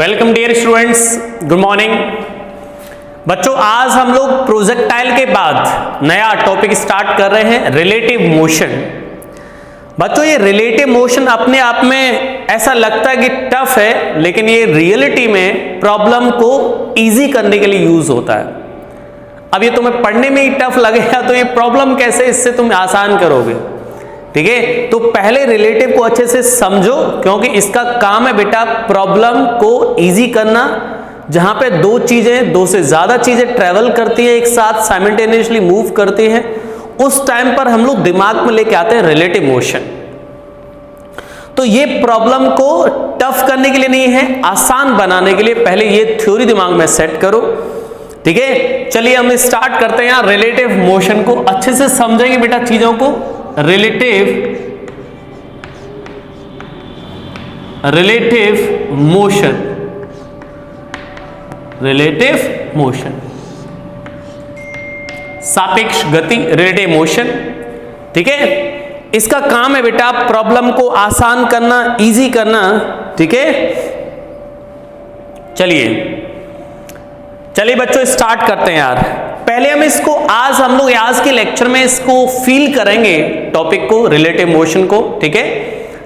Welcome dear students, good morning. बच्चों, आज हम लोग प्रोजेक्टाइल के बाद नया टॉपिक स्टार्ट कर रहे हैं, रिलेटिव मोशन। बच्चों, ये रिलेटिव मोशन अपने आप में ऐसा लगता है कि टफ है, लेकिन ये रियलिटी में प्रॉब्लम को इजी करने के लिए यूज होता है। अब ये तुम्हें पढ़ने में ही टफ लगेगा तो ये प्रॉब्लम कैसे इससे तुम आसान करोगे? ठीक है, तो पहले रिलेटिव को अच्छे से समझो, क्योंकि इसका काम है बेटा प्रॉब्लम को इजी करना। जहां पे दो से ज्यादा चीजें ट्रेवल करती है, एक साथ साइमल्टेनियसली मूव करती है, उस टाइम पर हम लोग दिमाग में लेके आते हैं रिलेटिव मोशन। तो ये प्रॉब्लम को टफ करने के लिए नहीं है, आसान बनाने के लिए पहले ये थ्योरी दिमाग में सेट करो। ठीक है, चलिए हम स्टार्ट करते हैं। रिलेटिव मोशन को अच्छे से समझेंगे बेटा चीजों को। रिलेटिव मोशन, रिलेटिव मोशन, सापेक्ष गति, रिलेटिव मोशन। ठीक है, इसका काम है बेटा प्रॉब्लम को आसान करना, इजी करना। ठीक है, चलिए बच्चों स्टार्ट करते हैं यार। पहले हम इसको हम लोग आज के लेक्चर में इसको फील करेंगे, टॉपिक को, रिलेटिव मोशन को। ठीक है,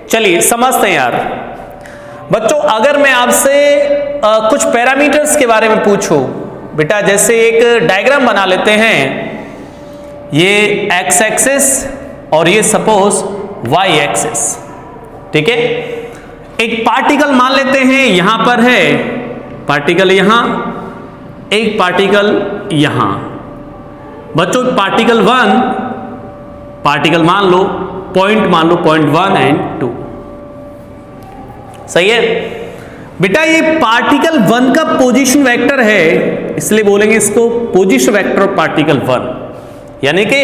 चलिए समझते हैं यार। बच्चों, अगर मैं आपसे कुछ पैरामीटर्स के बारे में पूछूं बेटा, जैसे एक डायग्राम बना लेते हैं, ये एक्स एक्सिस और ये सपोज वाई एक्सिस। ठीक है, एक पार्टिकल मान लेते हैं यहां पर है, पार्टिकल यहां, एक पार्टिकल यहां। बच्चों, पार्टिकल 1 पार्टिकल मान लो, पॉइंट मान लो, पॉइंट 1 एंड 2। सही है बेटा, ये पार्टिकल 1 का पोजीशन वेक्टर है, इसलिए बोलेंगे इसको पोजीशन वेक्टर ऑफ पार्टिकल 1। यानी कि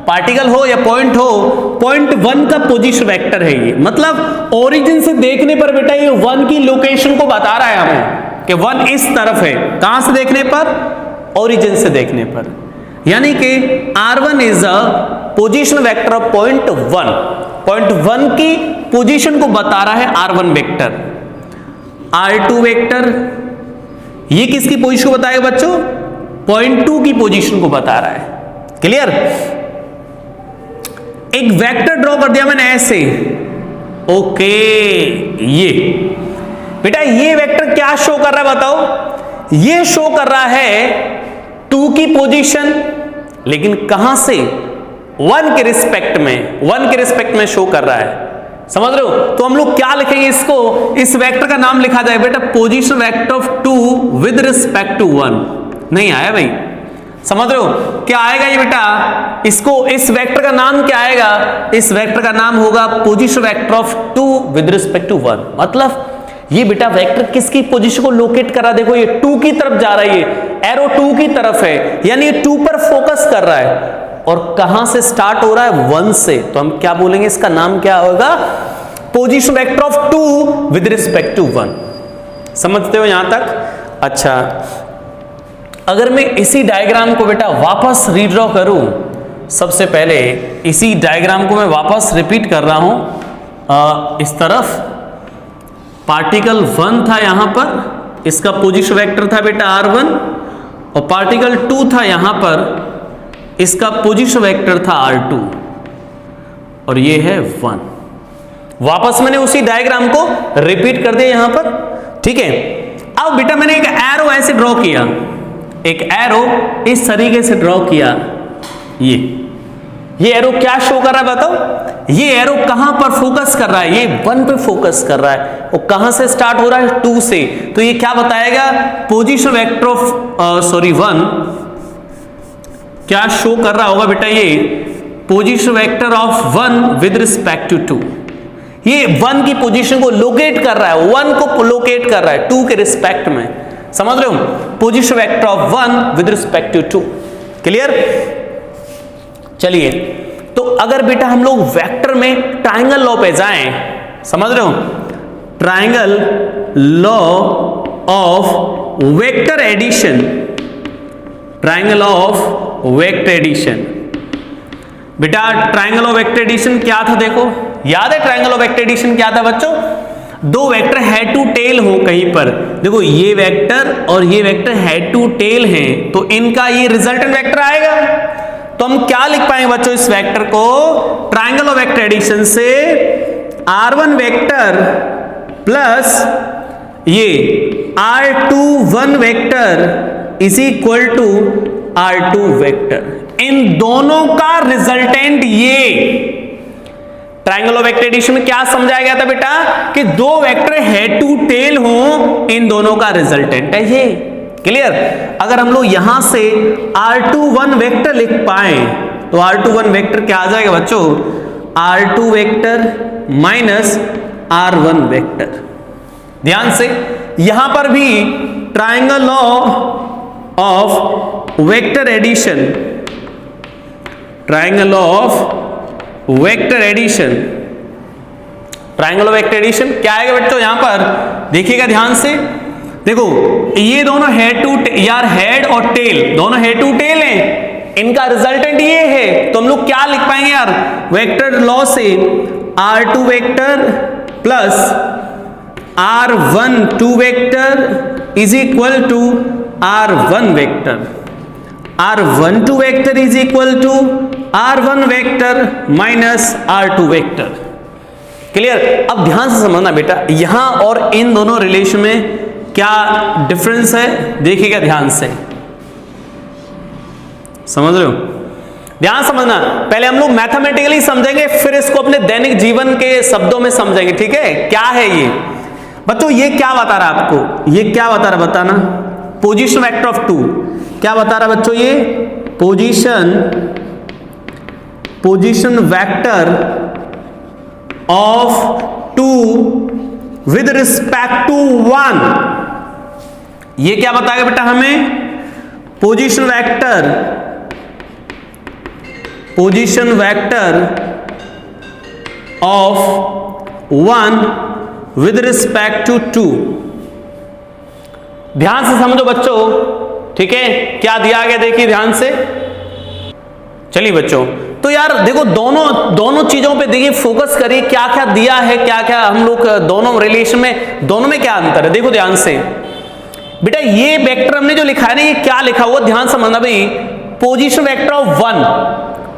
पार्टिकल हो या पॉइंट हो, पॉइंट 1 का पोजीशन वेक्टर है ये। मतलब ओरिजिन से देखने पर बेटा ये 1 की लोकेशन को बता रहा है हमें कि 1 इस तरफ है। कहां से देखने पर? ओरिजिन से देखने पर। यानी कि R1 is a position vector of point 1। Point 1 की पोजीशन को बता रहा है R1 वेक्टर। R2 वेक्टर ये किसकी पोजीशन को बताएगा बच्चों? पॉइंट 2 की पोजीशन को बता रहा है। क्लियर? एक वेक्टर ड्रॉ कर दिया मैंने ऐसे। ओके, ये बेटा ये वेक्टर क्या शो कर रहा है बताओ? ये शो कर रहा है 2 की पोजीशन, लेकिन कहां से? 1 के रिस्पेक्ट में, 1 के रिस्पेक्ट में शो कर रहा है। समझ रहे हो? तो हम लोग क्या लिखेंगे इसको? इस वेक्टर का नाम लिखा जाए बेटा position vector of 2 with respect to 1। नहीं आया भाई? समझ रहे हो क्या आएगा ये बेटा? इसको, इस वेक्टर का नाम क्या आएगा? इस वेक्टर का नाम होगा position vector of 2 with respect to 1। मतलब ये बेटा वेक्टर किसकी पोजीशन को लोकेट कर रहा है? देखो ये 2 की तरफ जा रहा है, ये एरो 2 की तरफ है, यानी ये 2 पर फोकस कर रहा है। और कहां से स्टार्ट हो रहा है? 1 से। तो हम क्या बोलेंगे? इसका नाम क्या होगा? Position vector of 2 with respect to 1। समझते हो यहां तक? अच्छा, अगर मैं इसी डायग्राम को बेटा वापस रीड्रॉ करूं, सबसे पहले इसी डायग्राम को मैं वापस रिपीट कर रहा हूं। इस तरफ पार्टिकल 1 था यहां पर, इसका पोजीशन वेक्टर था बेटा R1, और पार्टिकल 2 था यहां पर, इसका पोजीशन वेक्टर था R2, और ये है 1। वापस मैंने उसी डायग्राम को रिपीट कर दिया यहां पर। ठीक है, अब बेटा मैंने एक एरो ऐसे ड्रॉ किया, एक एरो इस तरीके से ड्रॉ किया। ये एरो क्या शो कर रहा है बताओ? ये एरो कहां पर फोकस कर रहा है? ये 1 पे फोकस कर रहा है। और कहां से स्टार्ट हो रहा है? 2 से। तो ये क्या बताएगा? पोजीशन वेक्टर ऑफ 1 क्या शो कर रहा होगा बेटा? ये position vector of 1 with respect to 2। ये 1 की पोजीशन को लोकेट कर रहा है, 1 को लोकेट कर रहा है 2 के रिस्पेक्ट में। समझ रहे हो? Position vector of 1 with respect to 2। Clear? चलिए, तो अगर बेटा हम लोग वेक्टर में ट्रायंगल लॉ पे जाएं, समझ रहे हो? Triangle law of vector addition, triangle of vector addition. बेटा ट्रायंगल ऑफ वेक्टर एडिशन क्या था? देखो, याद है ट्रायंगल ऑफ वेक्टर एडिशन क्या था बच्चों? दो वेक्टर हेड टू टेल हो कहीं पर, देखो ये वेक्टर और ये वेक्टर हेड टू टेल हैं, तो इनका ये रिजल्टेंट वेक्टर आएगा। तो हम क्या लिख पाएंगे बच्चों इस वेक्टर को, ट्रायंगल ऑफ वेक्टर एडिशन से R1 वेक्टर प्लस ये R21 vector is equal to R2 vector, इन दोनों का रिजल्टेंट ये। ट्रायंगल ऑफ वेक्टर एडिशन में क्या समझाया गया था बेटा कि दो वेक्टर हेड टू टेल हो, इन दोनों का रिजल्टेंट है ये। क्लियर? अगर हम लोग यहां से R21 वेक्टर लिख पाए तो R21 वेक्टर क्या आ जाएगा बच्चों, R2 vector minus R1 vector. ध्यान से यहां पर भी triangle of vector addition, triangle of vector addition, triangle of vector addition क्या आएगा बच्चों, यहां पर देखिएगा ध्यान से। देखो ये दोनों हेड टू यार हेड और टेल दोनों हेड टू टेल हैं, इनका रिजल्टेंट ये है, तो हम लोग क्या लिख पाएंगे यार, वेक्टर लॉ से R2 vector plus R1 2 vector is equal to R1 vector, R1 2 vector is equal to R1 vector minus R2 vector. Clear? अब ध्यान से समझना बेटा, यहां और इन दोनों रिलेशन में क्या डिफरेंस है, देखिएगा ध्यान से, समझ रहे हो? ध्यान समझना, पहले हम लोग मैथमेटिकली समझेंगे, फिर इसको अपने दैनिक जीवन के शब्दों में समझेंगे। ठीक है? क्या है ये बच्चों, ये क्या बता रहा है आपको, ये क्या बता रहा बताना, पोजीशन वेक्टर ऑफ टू, क्या बता रहा बच्चों, ये position vector of two with respect to one. ये क्या बताएगा बेटा हमें, position vector of one with respect to two. ध्यान से समझो बच्चों, ठीक है? क्या दिया गया देखिए ध्यान से। चलिए बच्चों, तो यार देखो दोनों चीजों पे देखिए फोकस करिए, क्या क्या दिया है, क्या क्या हम लोग दोनों रिलेशन में, दोनों में क्या अंतर है, देखो ध्यान से बेटा। ये वेक्टर हमने जो लिखा है ना, ये क्या लिखा हुआ ध्यान समझना भाई, पोजीशन वेक्टर ऑफ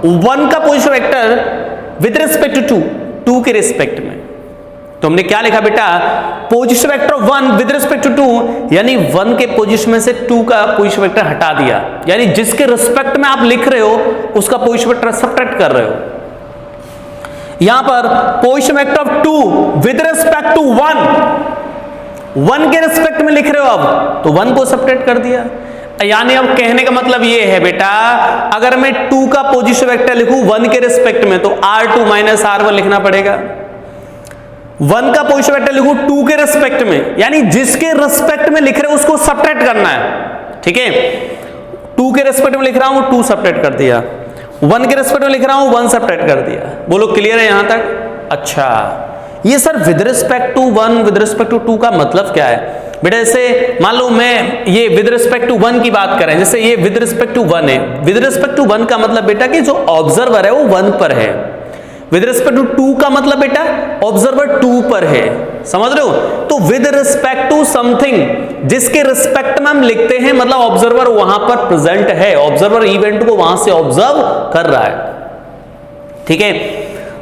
वन का position vector with respect to two के रिस्पेक्ट में। तो हमने क्या लिखा बेटा, position vector of one with respect to two, यानी वन के पोजीशन में से टू का पोजीशन वेक्टर हटा दिया, यानी जिसके रिस्पेक्ट में आप लिख रहे हो उसका पोजीशन वेक्टर सब्ट्रैक्ट कर रहे हो। यहां पर position vector of two with respect to one के रिस्पेक्ट में लिख रहे हो अब, तो वन को सब्ट्रैक्ट कर दिया। यानी अब कहने का मतलब ये है बेटा, अगर मैं टू का पोजीशन वेक्टर लिखूं वन के रिस्पेक्ट में, तो R2 माइनस R1 लिखना पड़ेगा। वन का पोजीशन वेक्टर लिखूं टू के रिस्पेक्ट में, यानी जिसके रिस्पेक्ट में लिख रहे हो उसको सब्ट्रैक्ट करना है। ठीक है? टू के रिस्पेक्ट में लिख रहा हूं, टू सब्ट्रैक्ट कर दिया, वन के रिस्पेक्ट में लिख रहा हूं, वन सब्ट्रैक्ट कर दिया। बोलो क्लियर है यहां तक? अच्छा, ये sir with respect to one with respect to two का मतलब क्या है बेटा? जैसे मान लो मैं ये विद रिस्पेक्ट टू वन की बात करें, जैसे ये विद रिस्पेक्ट टू वन है, विद रिस्पेक्ट टू वन का मतलब बेटा कि जो ऑब्जर्वर है वो वन पर है। विद रिस्पेक्ट टू टू का मतलब बेटा ऑब्जर्वर टू पर है, समझ रहे हो? तो विद रिस्पेक्ट टू समथिंग जिसके रिस्पेक्ट में हम लिखते हैं, मतलब ऑब्जर्वर वहां पर प्रेजेंट है, ऑब्जर्वर इवेंट को वहां से ऑब्जर्व कर रहा है। ठीक है?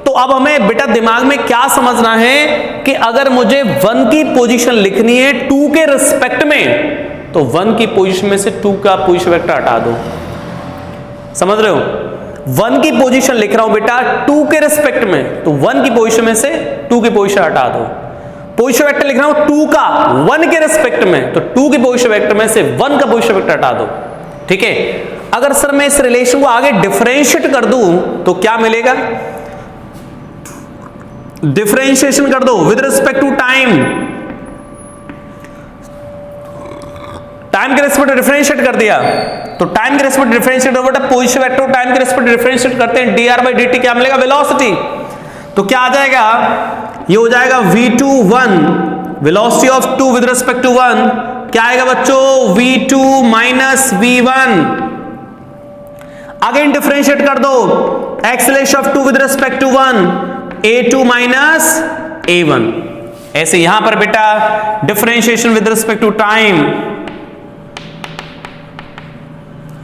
तो अब हमें बेटा दिमाग में क्या समझना है कि अगर मुझे वन की पोजीशन लिखनी है टू के रिस्पेक्ट में, तो वन की पोजीशन में से टू का पोजीशन वेक्टर हटा दो। समझ रहे हो? वन की पोजीशन लिख रहा हूं बेटा टू के रिस्पेक्ट में, तो वन की पोजीशन में से टू की पोजीशन हटा दो। पोजीशन वेक्टर लिख रहा हूं टू का वन के रिस्पेक्ट में, तो टू की पोजीशन वेक्टर में से वन का पोजीशन वेक्टर हटा दो। ठीक है? अगर सर मैं इस रिलेशन को आगे डिफरेंशिएट कर दूं तो क्या मिलेगा? डिफरेंशिएशन कर दो with respect to time, time के रिस्पेक्ट डिफरेंशिएट कर दिया, तो टाइम के रिस्पेक्ट डिफरेंशिएट हो बेटा, पोजीशन वेक्टर टाइम के रिस्पेक्ट डिफरेंशिएट करते हैं, dr/dt क्या मिलेगा? वेलोसिटी। तो क्या आ जाएगा? ये हो जाएगा v2 velocity of two with respect to one, क्या आएगा बच्चों? v2 minus v1। Again differentiate कर दो, acceleration of two with respect to one, a2 minus a1। ऐसे यहां पर बेटा differentiation with respect to time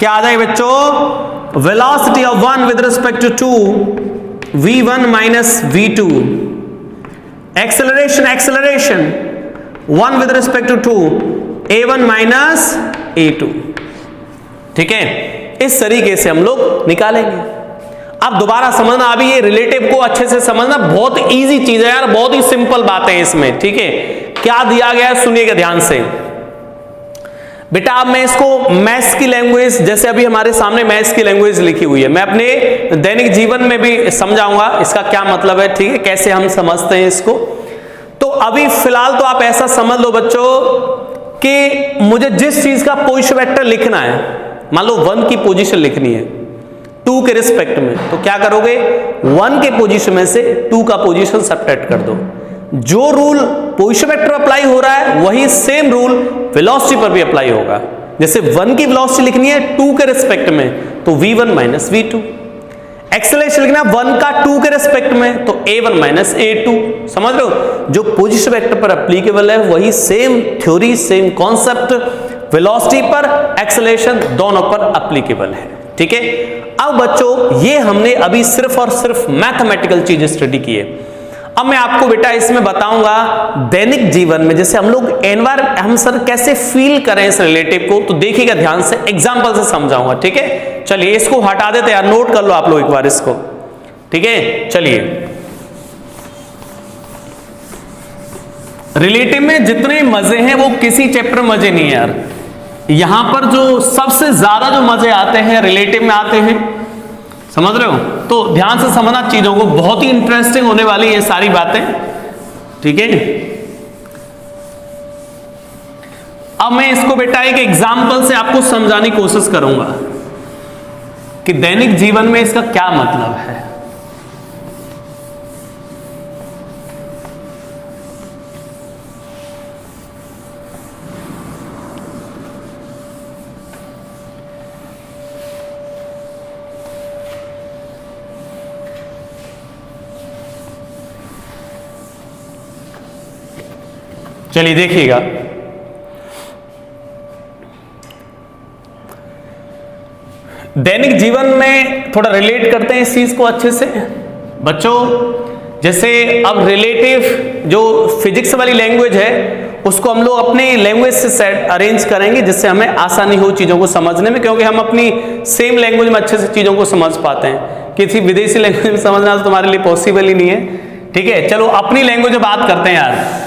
क्या आ जाएगा बच्चों, velocity of one with respect to two, v1 minus v2, acceleration one with respect to two, a1 minus a2। ठीक है, इस तरीके से हम लोग निकालेंगे। अब दोबारा समझना, अभी ये रिलेटिव को अच्छे से समझना, बहुत इजी चीज है यार, बहुत ही सिंपल बात है इसमें। ठीक है, क्या दिया गया है सुनिएगा ध्यान से बेटा। अब मैं इसको मैथ्स की लैंग्वेज, जैसे अभी हमारे सामने मैथ्स की लैंग्वेज लिखी हुई है, मैं अपने दैनिक जीवन में भी समझाऊंगा इसका क्या मतलब है। ठीक है, कैसे हम समझते हैं इसको। तो अभी फिलहाल तो आप ऐसा समझ लो बच्चों कि मुझे जिस चीज का पोजीशन वेक्टर लिखना है, मान लो 1 की पोजीशन लिखनी है 2 के रिस्पेक्ट में, तो क्या करोगे, 1 के पोजीशन में से 2 का पोजीशन सब्ट्रैक्ट कर दो। जो रूल पोजीशन वेक्टर अप्लाई हो रहा है वही सेम रूल वेलोसिटी पर भी अप्लाई होगा। जैसे 1 की वेलोसिटी लिखनी है 2 के रिस्पेक्ट में, तो v1 माइनस v2। एक्सेलरेशन लिखना 1 का 2 के रिस्पेक्ट में, तो a1 माइनस a2। समझ रहे हो, जो पोजीशन वेक्टर पर एप्लीकेबल है वही same theory, same concept velocity पर, एक्सेलरेशन दोनों पर एप्लीकेबल है। ठीक है, अब बच्चों ये हमने अभी सिर्फ और सिर्फ मैथमेटिकल चीज स्टडी की है। अब मैं आपको बेटा इसमें बताऊंगा दैनिक जीवन में, जैसे हम लोग हम सर कैसे फील करें इस रिलेटिव को, तो देखिएगा ध्यान से, एग्जांपल से समझाऊंगा। ठीक है, चलिए इसको हटा देते यार, नोट कर लो आप लोग एक बार इसको। ठीक है, चलिए रिलेटिव में जितने मजे हैं वो किसी चैप्टर में मजे नहीं है यार। यहां पर जो सबसे ज्यादा जो मजे आते हैं रिलेटिव में आते हैं, समझ रहे हो, तो ध्यान से समझना चीजों को, बहुत ही इंटरेस्टिंग होने वाली ये सारी बातें। ठीक है, अब मैं इसको बेटा एक एग्जाम्पल से आपको समझाने की कोशिश करूंगा कि दैनिक जीवन में इसका क्या मतलब है। चलिए देखिएगा, दैनिक जीवन में थोड़ा रिलेट करते हैं इस चीज को अच्छे से बच्चों। जैसे अब रिलेटिव जो फिजिक्स वाली लैंग्वेज है उसको हम लोग अपनी लैंग्वेज से सेट अरेंज करेंगे जिससे हमें आसानी हो चीजों को समझने में, क्योंकि हम अपनी सेम लैंग्वेज में अच्छे से चीजों को समझ पाते हैं। किसी विदेशी लैंग्वेज में समझना तो तुम्हारे लिए पॉसिबल ही नहीं है। ठीक है, चलो अपनी लैंग्वेज में बात करते हैं यार।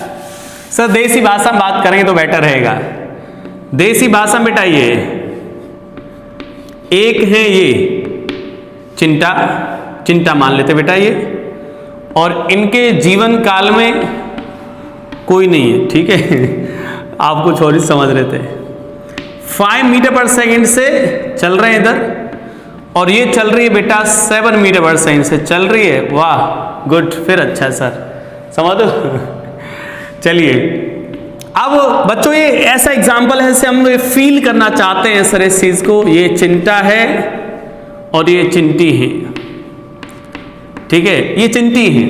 सर देसी भाषा में बात करेंगे तो बेटर रहेगा। देसी भाषा में बेटा ये एक है, ये चिंटा मान लेते बेटा ये, और इनके जीवन काल में कोई नहीं है। ठीक है आप कुछ और ही समझ रहे थे। 5 मीटर पर सेकंड से चल रहे हैं इधर, और ये चल रही है बेटा 7 मीटर पर सेकंड से चल रही है। वाह गुड, फिर अच्छा सर समझ दो चलिए अब बच्चों ये ऐसा एग्जाम्पल है, हम लोग फील करना चाहते हैं सर इस चीज को। ये चिंटा है और ये चिंटी है। ठीक है, ये चिंटी है,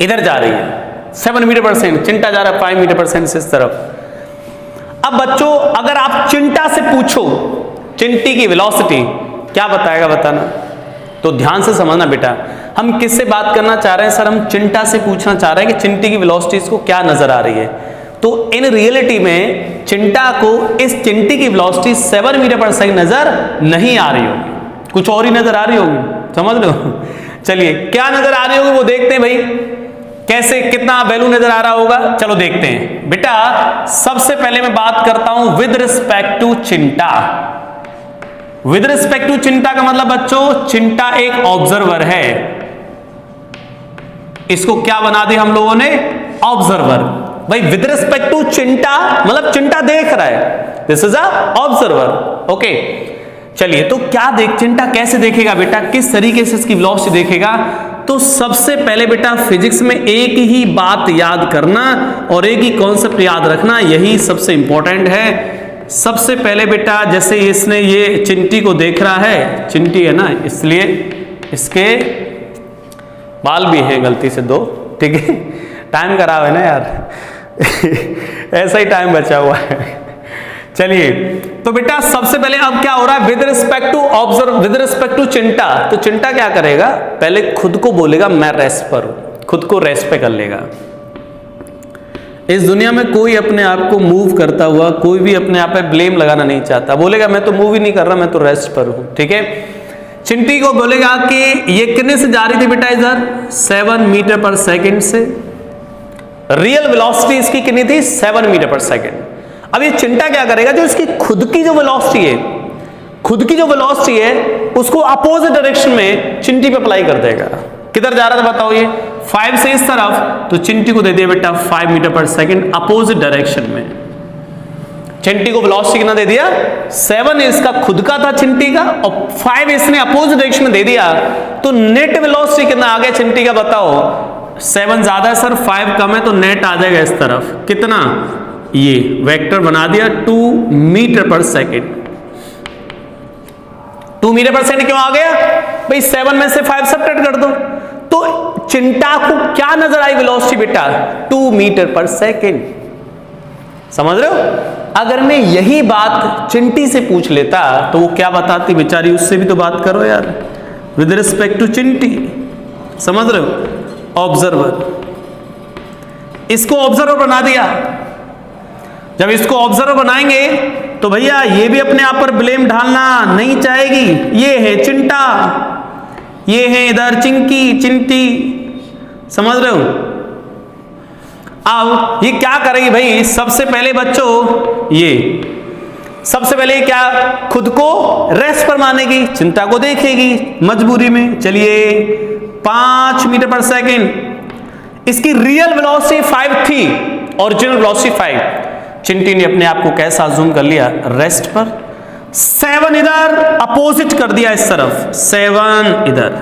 इधर जा रही है 7 मीटर पर सेकंड, चिंटा जा रहा है 5 मीटर पर सेकंड से इस तरफ। अब बच्चों अगर आप चिंटा से पूछो चिंटी की वेलोसिटी क्या बताएगा, बताना। तो ध्यान से समझना बेटा, हम किससे बात करना चाह रहे हैं सर, हम चिंटा से पूछना चाह रहे हैं कि चिंटी की वेलोसिटी इसको क्या नजर आ रही है। तो इन रियलिटी में चिंटा को इस चिंटी की वेलोसिटी 7 मीटर पर सेकंड नजर नहीं आ रही होगी, कुछ और ही नजर आ रही होगी। समझ लो, चलिए क्या नजर आ रही होगी वो देखते हैं भाई, कैसे कितना वैल्यू नजर आ रहा होगा। चलो देखते हैं बेटा। सबसे पहले मैं बात करता हूं with respect to Chinta. With respect to Chinta का मतलब बच्चों, चिंटा एक ऑब्जर्वर है। इसको क्या बना दिया हम लोगों ने, ऑब्जर्वर। भाई विद रिस्पेक्ट टू चिंटा मतलब चिंटा देख रहा है, this is a observer. Okay, चलिए तो क्या चिंटा कैसे देखेगा बेटा, किस तरीके से इसकी वेलोसिटी देखेगा। तो सबसे पहले बेटा फिजिक्स में एक ही बात याद करना और एक ही कॉन्सेप्ट याद रखना, यही सबसे इंपॉर्टेंट है। सबसे पहले बेटा जैसे इसने ये चिंटी को देख रहा है, चिंटी है ना इसलिए इसके बाल भी हैं गलती से 2, ठीक है, टाइम खराब है ना यार ऐसा ही टाइम बचा हुआ है। चलिए तो बेटा सबसे पहले अब क्या हो रहा है, with respect to observe, with respect to Chinta, तो चिंटा क्या करेगा, पहले खुद को बोलेगा मैं रेस्ट पर हूं, खुद को रेस्ट पे कर लेगा। इस दुनिया में कोई अपने आप को मूव करता हुआ, कोई भी अपने आप पे ब्लेम लगाना नहीं चाहता, बोलेगा मैं तो मूव ही नहीं कर रहा, मैं तो रेस्ट पर हूं। ठीक है, चिंटी को बोलेगा कि ये कितने से जा रही थी बेटा इधर, 7 मीटर पर सेकेंड से, रियल वेलोसिटी इसकी कितनी थी, 7 मीटर पर सेकेंड। अब ये चिंटा क्या करेगा, जो इसकी खुद की जो वेलोसिटी है, खुद की जो वेलोसिटी है उसको अपोजिट डायरेक्शन में चिंटी पे अप्लाई कर देगा। किधर जा रहा था बताओ, ये 5 से इस तरफ, तो चिंटी को दे दिया बेटा 5 मीटर पर सेकेंड अपोजिट डायरेक्शन में। चिंटी को वेलोसिटी कितना दे दिया, 7 इसका खुद का था चिंटी का, और 5 इसने अपोजिट डायरेक्शन में दे दिया, तो नेट वेलोसिटी कितना आ गया चिंटी का बताओ। 7 ज्यादा है सर, 5 कम है, तो नेट आ जाएगा इस तरफ कितना, ये वेक्टर बना दिया 2 मीटर पर सेकेंड। 2 मीटर पर सेकेंड क्यों आ गया भाई, 7 में से 5 सब्ट्रैक्ट कर दो, तो चिंटा को क्या नजर आई वेलोसिटी बेटा, 2 मीटर पर सेकेंड। समझ रहे हो, अगर मैं यही बात चिंटी से पूछ लेता तो वो क्या बताती बेचारी, उससे भी तो बात करो यार, विद रिस्पेक्ट टू चिंटी। समझ रहे हो, ऑब्जर्वर, इसको ऑब्जर्वर बना दिया। जब इसको ऑब्जर्वर बनाएंगे तो भैया ये भी अपने आप पर ब्लेम ढालना नहीं चाहेगी, ये है चिंटा, ये है इधर चिंकी, चिंटी। समझ रहे हो, अब ये क्या करेगी भाई, सबसे पहले बच्चों ये सबसे पहले क्या, खुद को रेस्ट पर मानेगी, चिंता को देखेगी मजबूरी में। चलिए 5 मीटर पर सेकेंड, इसकी रियल वेलोसिटी 5 थी, ओरिजिनल वेलोसिटी 5। चिंटी ने अपने आप को कैसा जूम कर लिया, रेस्ट पर। 7 इधर अपोजिट कर दिया इस तरफ, 7 इधर,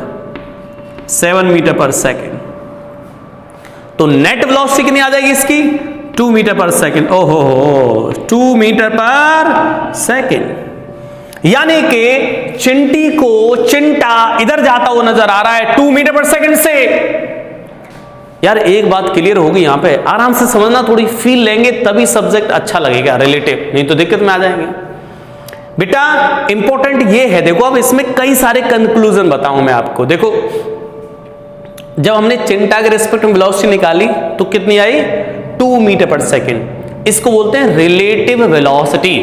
7 मीटर पर सेकेंड, तो नेट वेलोसिटी कितनी आ जाएगी इसकी, 2 मीटर पर सेकेंड। ओहो, 2 मीटर पर सेकेंड, यानी कि चिंटी को चिंटा इधर जाता हुआ नजर आ रहा है 2 मीटर पर सेकेंड से। यार एक बात क्लियर होगी यहां पे, आराम से समझना, थोड़ी फील लेंगे तभी सब्जेक्ट अच्छा लगेगा, रिलेटिव, नहीं तो दिक्कत में आ जाएंगे। बेटा इंपॉर्टेंट ये है, देखो अब इसमें कई सारे कंक्लूजन बताऊं मैं आपको। देखो जब हमने चिंटा के रिस्पेक्ट में वेलोसिटी निकाली तो कितनी आई, 2 मीटर पर सेकेंड। इसको बोलते हैं रिलेटिव वेलोसिटी।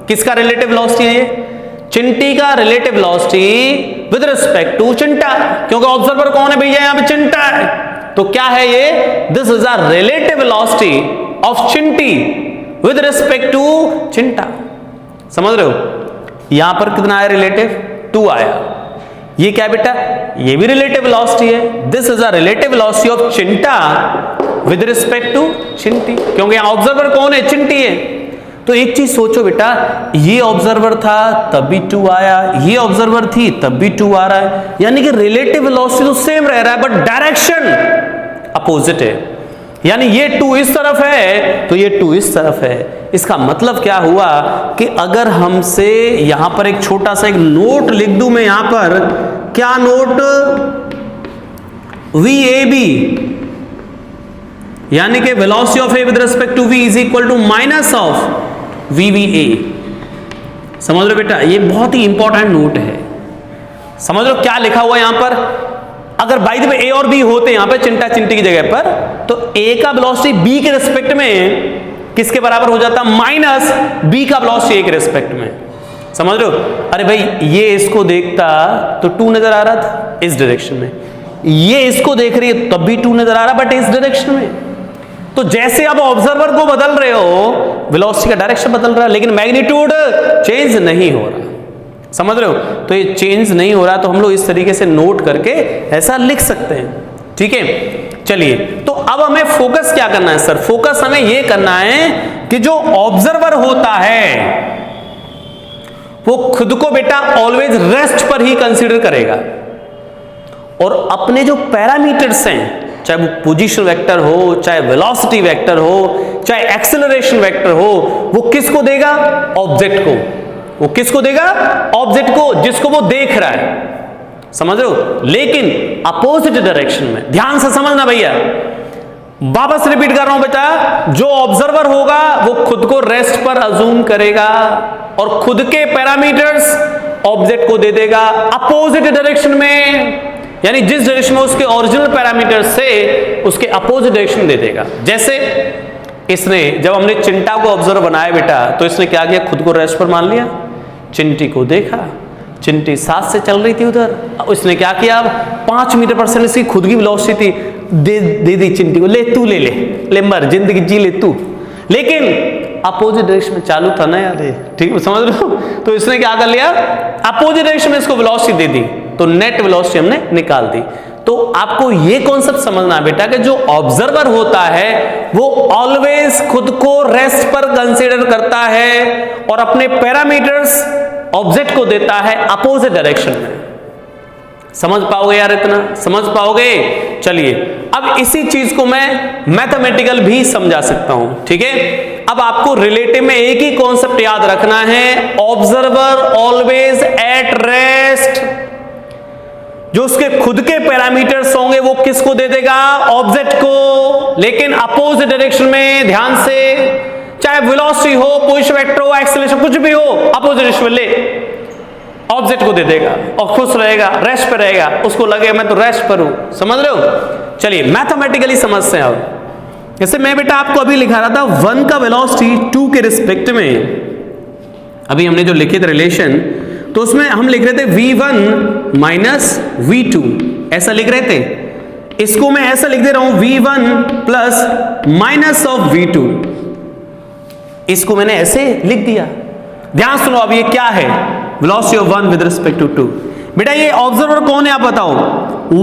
किसका रिलेटिव वेलोसिटी है ये, चिंटी का relative velocity with respect to Chinta, क्योंकि ऑब्जर्वर कौन है भैया, यहां पे चिंटा है, तो क्या है ये, this is a relative velocity of Chinti with respect to Chinta. समझ रहे हो, यहां पर कितना आया रिलेटिव, 2 आया। ये क्या बेटा, ये भी रिलेटिव वेलोसिटी है, this is a relative velocity of Chinta with respect to Chinti, क्योंकि यहां ऑब्जर्वर कौन है, चिंटी है। तो एक चीज सोचो बेटा, ये ऑब्जर्वर था तब भी 2 आया, ये ऑब्जर्वर थी तब भी 2 आ रहा है, यानी कि रिलेटिव वेलोसिटी तो सेम रह रहा है बट डायरेक्शन अपोजिट है। यानी ये 2 इस तरफ है तो ये 2 इस तरफ है। इसका मतलब क्या हुआ कि अगर हमसे यहां पर एक छोटा सा एक नोट लिख दूं मैं, यहां पर क्या नोट, VAB, यानी कि velocity of A with respect to v is equal to minus of VBA। समझ लो बेटा, ये बहुत ही इंपॉर्टेंट नोट है। समझ लो क्या लिखा हुआ है यहां पर, अगर बाय द वे A और B होते यहां पे चिंटा चिंटी की जगह पर, तो A का वेलोसिटी B के रिस्पेक्ट में किसके बराबर हो जाता, माइनस B का वेलोसिटी A के रिस्पेक्ट में। समझ रहे हो, अरे भाई ये इसको देखता तो 2 नजर आ रहा था इस डायरेक्शन में, ये इसको देख रही है तब भी 2 नजर आ रहा बट इस डायरेक्शन में। तो जैसे अब ऑब्जर्वर को बदल रहे हो, वेलोसिटी का डायरेक्शन बदल रहा है लेकिन मैग्नीट्यूड चेंज नहीं हो रहा। समझ रहे हो, तो ये चेंज नहीं हो रहा, तो हम लोग इस तरीके से नोट करके ऐसा लिख सकते हैं। ठीक है, चलिए तो अब हमें फोकस क्या करना है सर, फोकस हमें ये करना है कि जो ऑब्जर्वर होता है वो खुद को बेटा ऑलवेज रेस्ट पर ही कंसीडर करेगा, और अपने जो पैरामीटर्स हैं, चाहे वो पोजीशन वेक्टर हो, चाहे वेलोसिटी वेक्टर हो, चाहे एक्सेलरेशन वेक्टर हो, वो किसको देगा, ऑब्जेक्ट को। वो किसको देगा, ऑब्जेक्ट को, जिसको वो देख रहा है। समझ रहे हो, लेकिन अपोजिट डायरेक्शन में। ध्यान से समझना भैया, वापस रिपीट कर रहा हूं बेटा, जो ऑब्जर्वर होगा वो खुद को रेस्ट पर अज्यूम करेगा और खुद के पैरामीटर्स ऑब्जेक्ट को दे देगा अपोजिट डायरेक्शन में, यानी जिस डायरेक्शन में उसके ओरिजिनल पैरामीटर्स से उसके अपोजिट डायरेक्शन दे देगा। जैसे इसने, जब हमने चिंटा को ऑब्जर्वर बनाया बेटा, तो इसने क्या किया, खुद को रेस्ट पर मान लिया, चिंटी को देखा, चिंटी साथ से चल रही थी उधर, उसने क्या किया, 5 मीटर पर सेकंड इसकी खुद की वेलोसिटी थी, दे दी चिंटी को, ले तू ले मर, जिंदगी जी ले तू, लेकिन अपोजिट डायरेक्शन में चालू था ना यार, ठीक है समझ रहे हो। तो इसने क्या कर लिया, अपोजिट डायरेक्शन में इसको वेलोसिटी दे दी, तो नेट वेलोसिटी हमने निकाल दी। तो आपको ये कॉन्सेप्ट समझना है बेटा कि जो ऑब्जर्वर होता है वो ऑलवेज खुद को रेस्ट पर कंसीडर करता है और अपने पैरामीटर्स ऑब्जेक्ट को देता है अपोजिट डायरेक्शन में। समझ पाओगे यार, इतना समझ पाओगे? चलिए अब इसी चीज को मैं मैथमेटिकल भी समझा सकता हूं, ठीक है। अब आपको रिलेटिव में एक ही कॉन्सेप्ट याद रखना है, ऑब्जर्वर ऑलवेज एट रेस्ट, जो उसके खुद के पैरामीटर्स होंगे वो किसको दे देगा, ऑब्जेक्ट को, लेकिन अपोजिट डायरेक्शन में, ध्यान से, चाहे वेलोसिटी हो, पुश वेक्टर हो, एक्सेलरेशन कुछ भी हो, अपोजिट डायरेक्शन में ले, ऑब्जेक्ट को दे देगा और खुश रहेगा, रेस्ट पे रहेगा, उसको लगेगा मैं तो रेस्ट पर हूं। समझ रहे हो? चलिए मैथमेटिकली समझते हैं। अब जैसे मैं बेटा आपको अभी लिखा रहा था 1 का वेलोसिटी 2 के रिस्पेक्ट में, अभी हमने जो लिखे थे रिलेशन, तो उसमें हम लिख रहे थे v1 माइनस v2, ऐसा लिख रहे थे। इसको मैं ऐसा लिख दे रहा हूं v1 plus minus of v2, इसको मैंने ऐसे लिख दिया। ध्यान सुनो, अब ये क्या है, velocity of 1 with respect to 2। बेटा ये ऑब्जर्वर कौन है आप बताओ,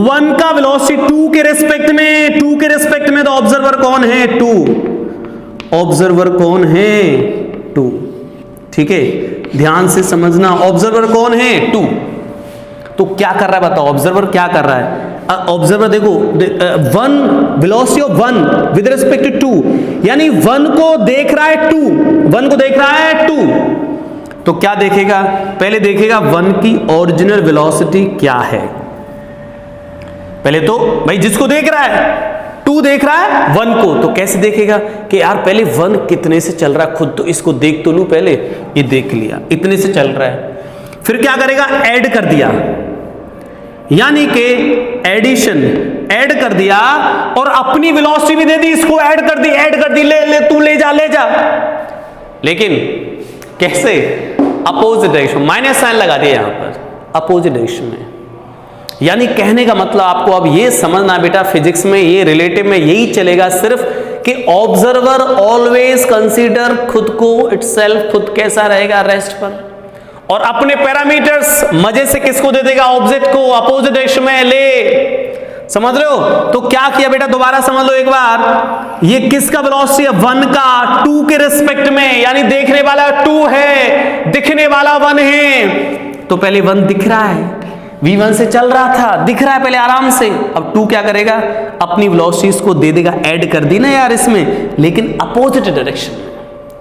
1 का वेलोसिटी 2 के रिस्पेक्ट में, 2 के रिस्पेक्ट में, तो ऑब्जर्वर कौन है, 2, ऑब्जर्वर कौन है, 2, ठीक है। ध्यान से समझना, ऑब्जर्वर कौन है, 2। तो क्या कर रहा है बताओ, ऑब्जर्वर क्या कर रहा है, ऑब्जर्वर देखो 1 velocity of 1 with respect to 2, यानी 1 को देख रहा है 2, 1 को देख रहा है 2, तो क्या देखेगा, पहले देखेगा 1 की ओरिजिनल वेलोसिटी क्या है। पहले तो भाई जिसको देख रहा है 2 देख रहा है 1 को, तो कैसे देखेगा कि यार पहले 1 कितने से चल रहा है, खुद तो इसको देख तो लूं पहले, ये देख लिया इतने से चल रहा है, फिर क्या करेगा, ऐड कर दिया, यानी कि एडिशन, ऐड कर दिया और अपनी वेलोसिटी भी दे दी, इसको ऐड कर दी, ले तू ले जा, लेकिन कैसे, अपोजिट डायरेक्शन, माइनस साइन लगा दिया यहां पर अपोजिट डायरेक्शन में। यानी कहने का मतलब आपको अब ये समझना बेटा, फिजिक्स में ये रिलेटिव में यही चलेगा सिर्फ कि ऑब्जर्वर ऑलवेज कंसीडर खुद को इटसेल्फ, खुद कैसा रहेगा, रेस्ट पर, और अपने पैरामीटर्स मजे से किसको दे देगा, ऑब्जेक्ट को, अपोजिट डायरेक्शन में ले। समझ रहे हो? तो क्या किया बेटा, दोबारा समझ लो एक बार, ये किसका वेलोसिटी है, 1 का 2 के रिस्पेक्ट में, यानी देखने वाला 2 है, दिखने वाला 1 है। तो पहले 1 दिख रहा है, v1 से चल रहा था, दिख रहा है पहले आराम से, अब 2 क्या करेगा, अपनी वेलोसिटी को दे देगा, ऐड कर दी ना यार इसमें, लेकिन अपोजिट डायरेक्शन में,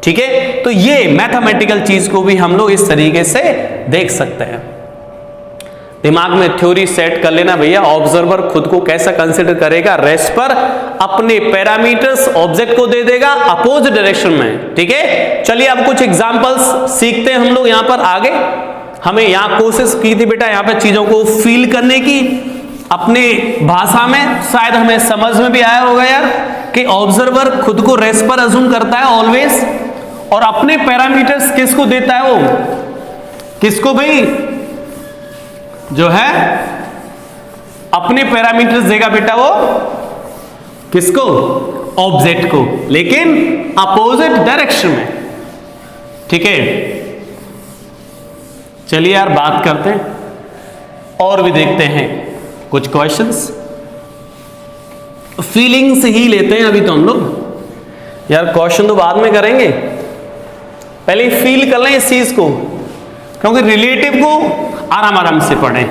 ठीक है। तो ये मैथमेटिकल चीज को भी हम लोग इस तरीके से देख सकते हैं। दिमाग में थ्योरी सेट कर लेना भैया, ऑब्जर्वर खुद को कैसा कंसीडर करेगा, रेस्ट पर, अपने पैरामीटर्स ऑब्जेक्ट को दे देगा अपोजिट डायरेक्शन में, ठीक है। चलिए अब कुछ एग्जांपल्स सीखते हैं हम लोग यहां पर आगे। हमें यहां कोशिश की थी बेटा यहाँ पे चीजों को फील करने की अपने भाषा में, शायद हमें समझ में भी आया होगा यार कि ऑब्जर्वर खुद को रेस्ट पर अज्यूम करता है ऑलवेज, और अपने पैरामीटर्स किसको देता है, वो किसको भाई, जो है अपने पैरामीटर्स देगा बेटा, वो किसको, ऑब्जेक्ट को, लेकिन अपोजिट डायरेक्शन में, ठीक है। चलिए यार बात करते हैं और भी देखते हैं कुछ क्वेश्चंस, फीलिंग से ही लेते हैं अभी तो हम लोग, यार क्वेश्चन तो बाद में करेंगे, पहले फील कर लें इस चीज को, क्योंकि रिलेटिव को आराम से पढ़ें,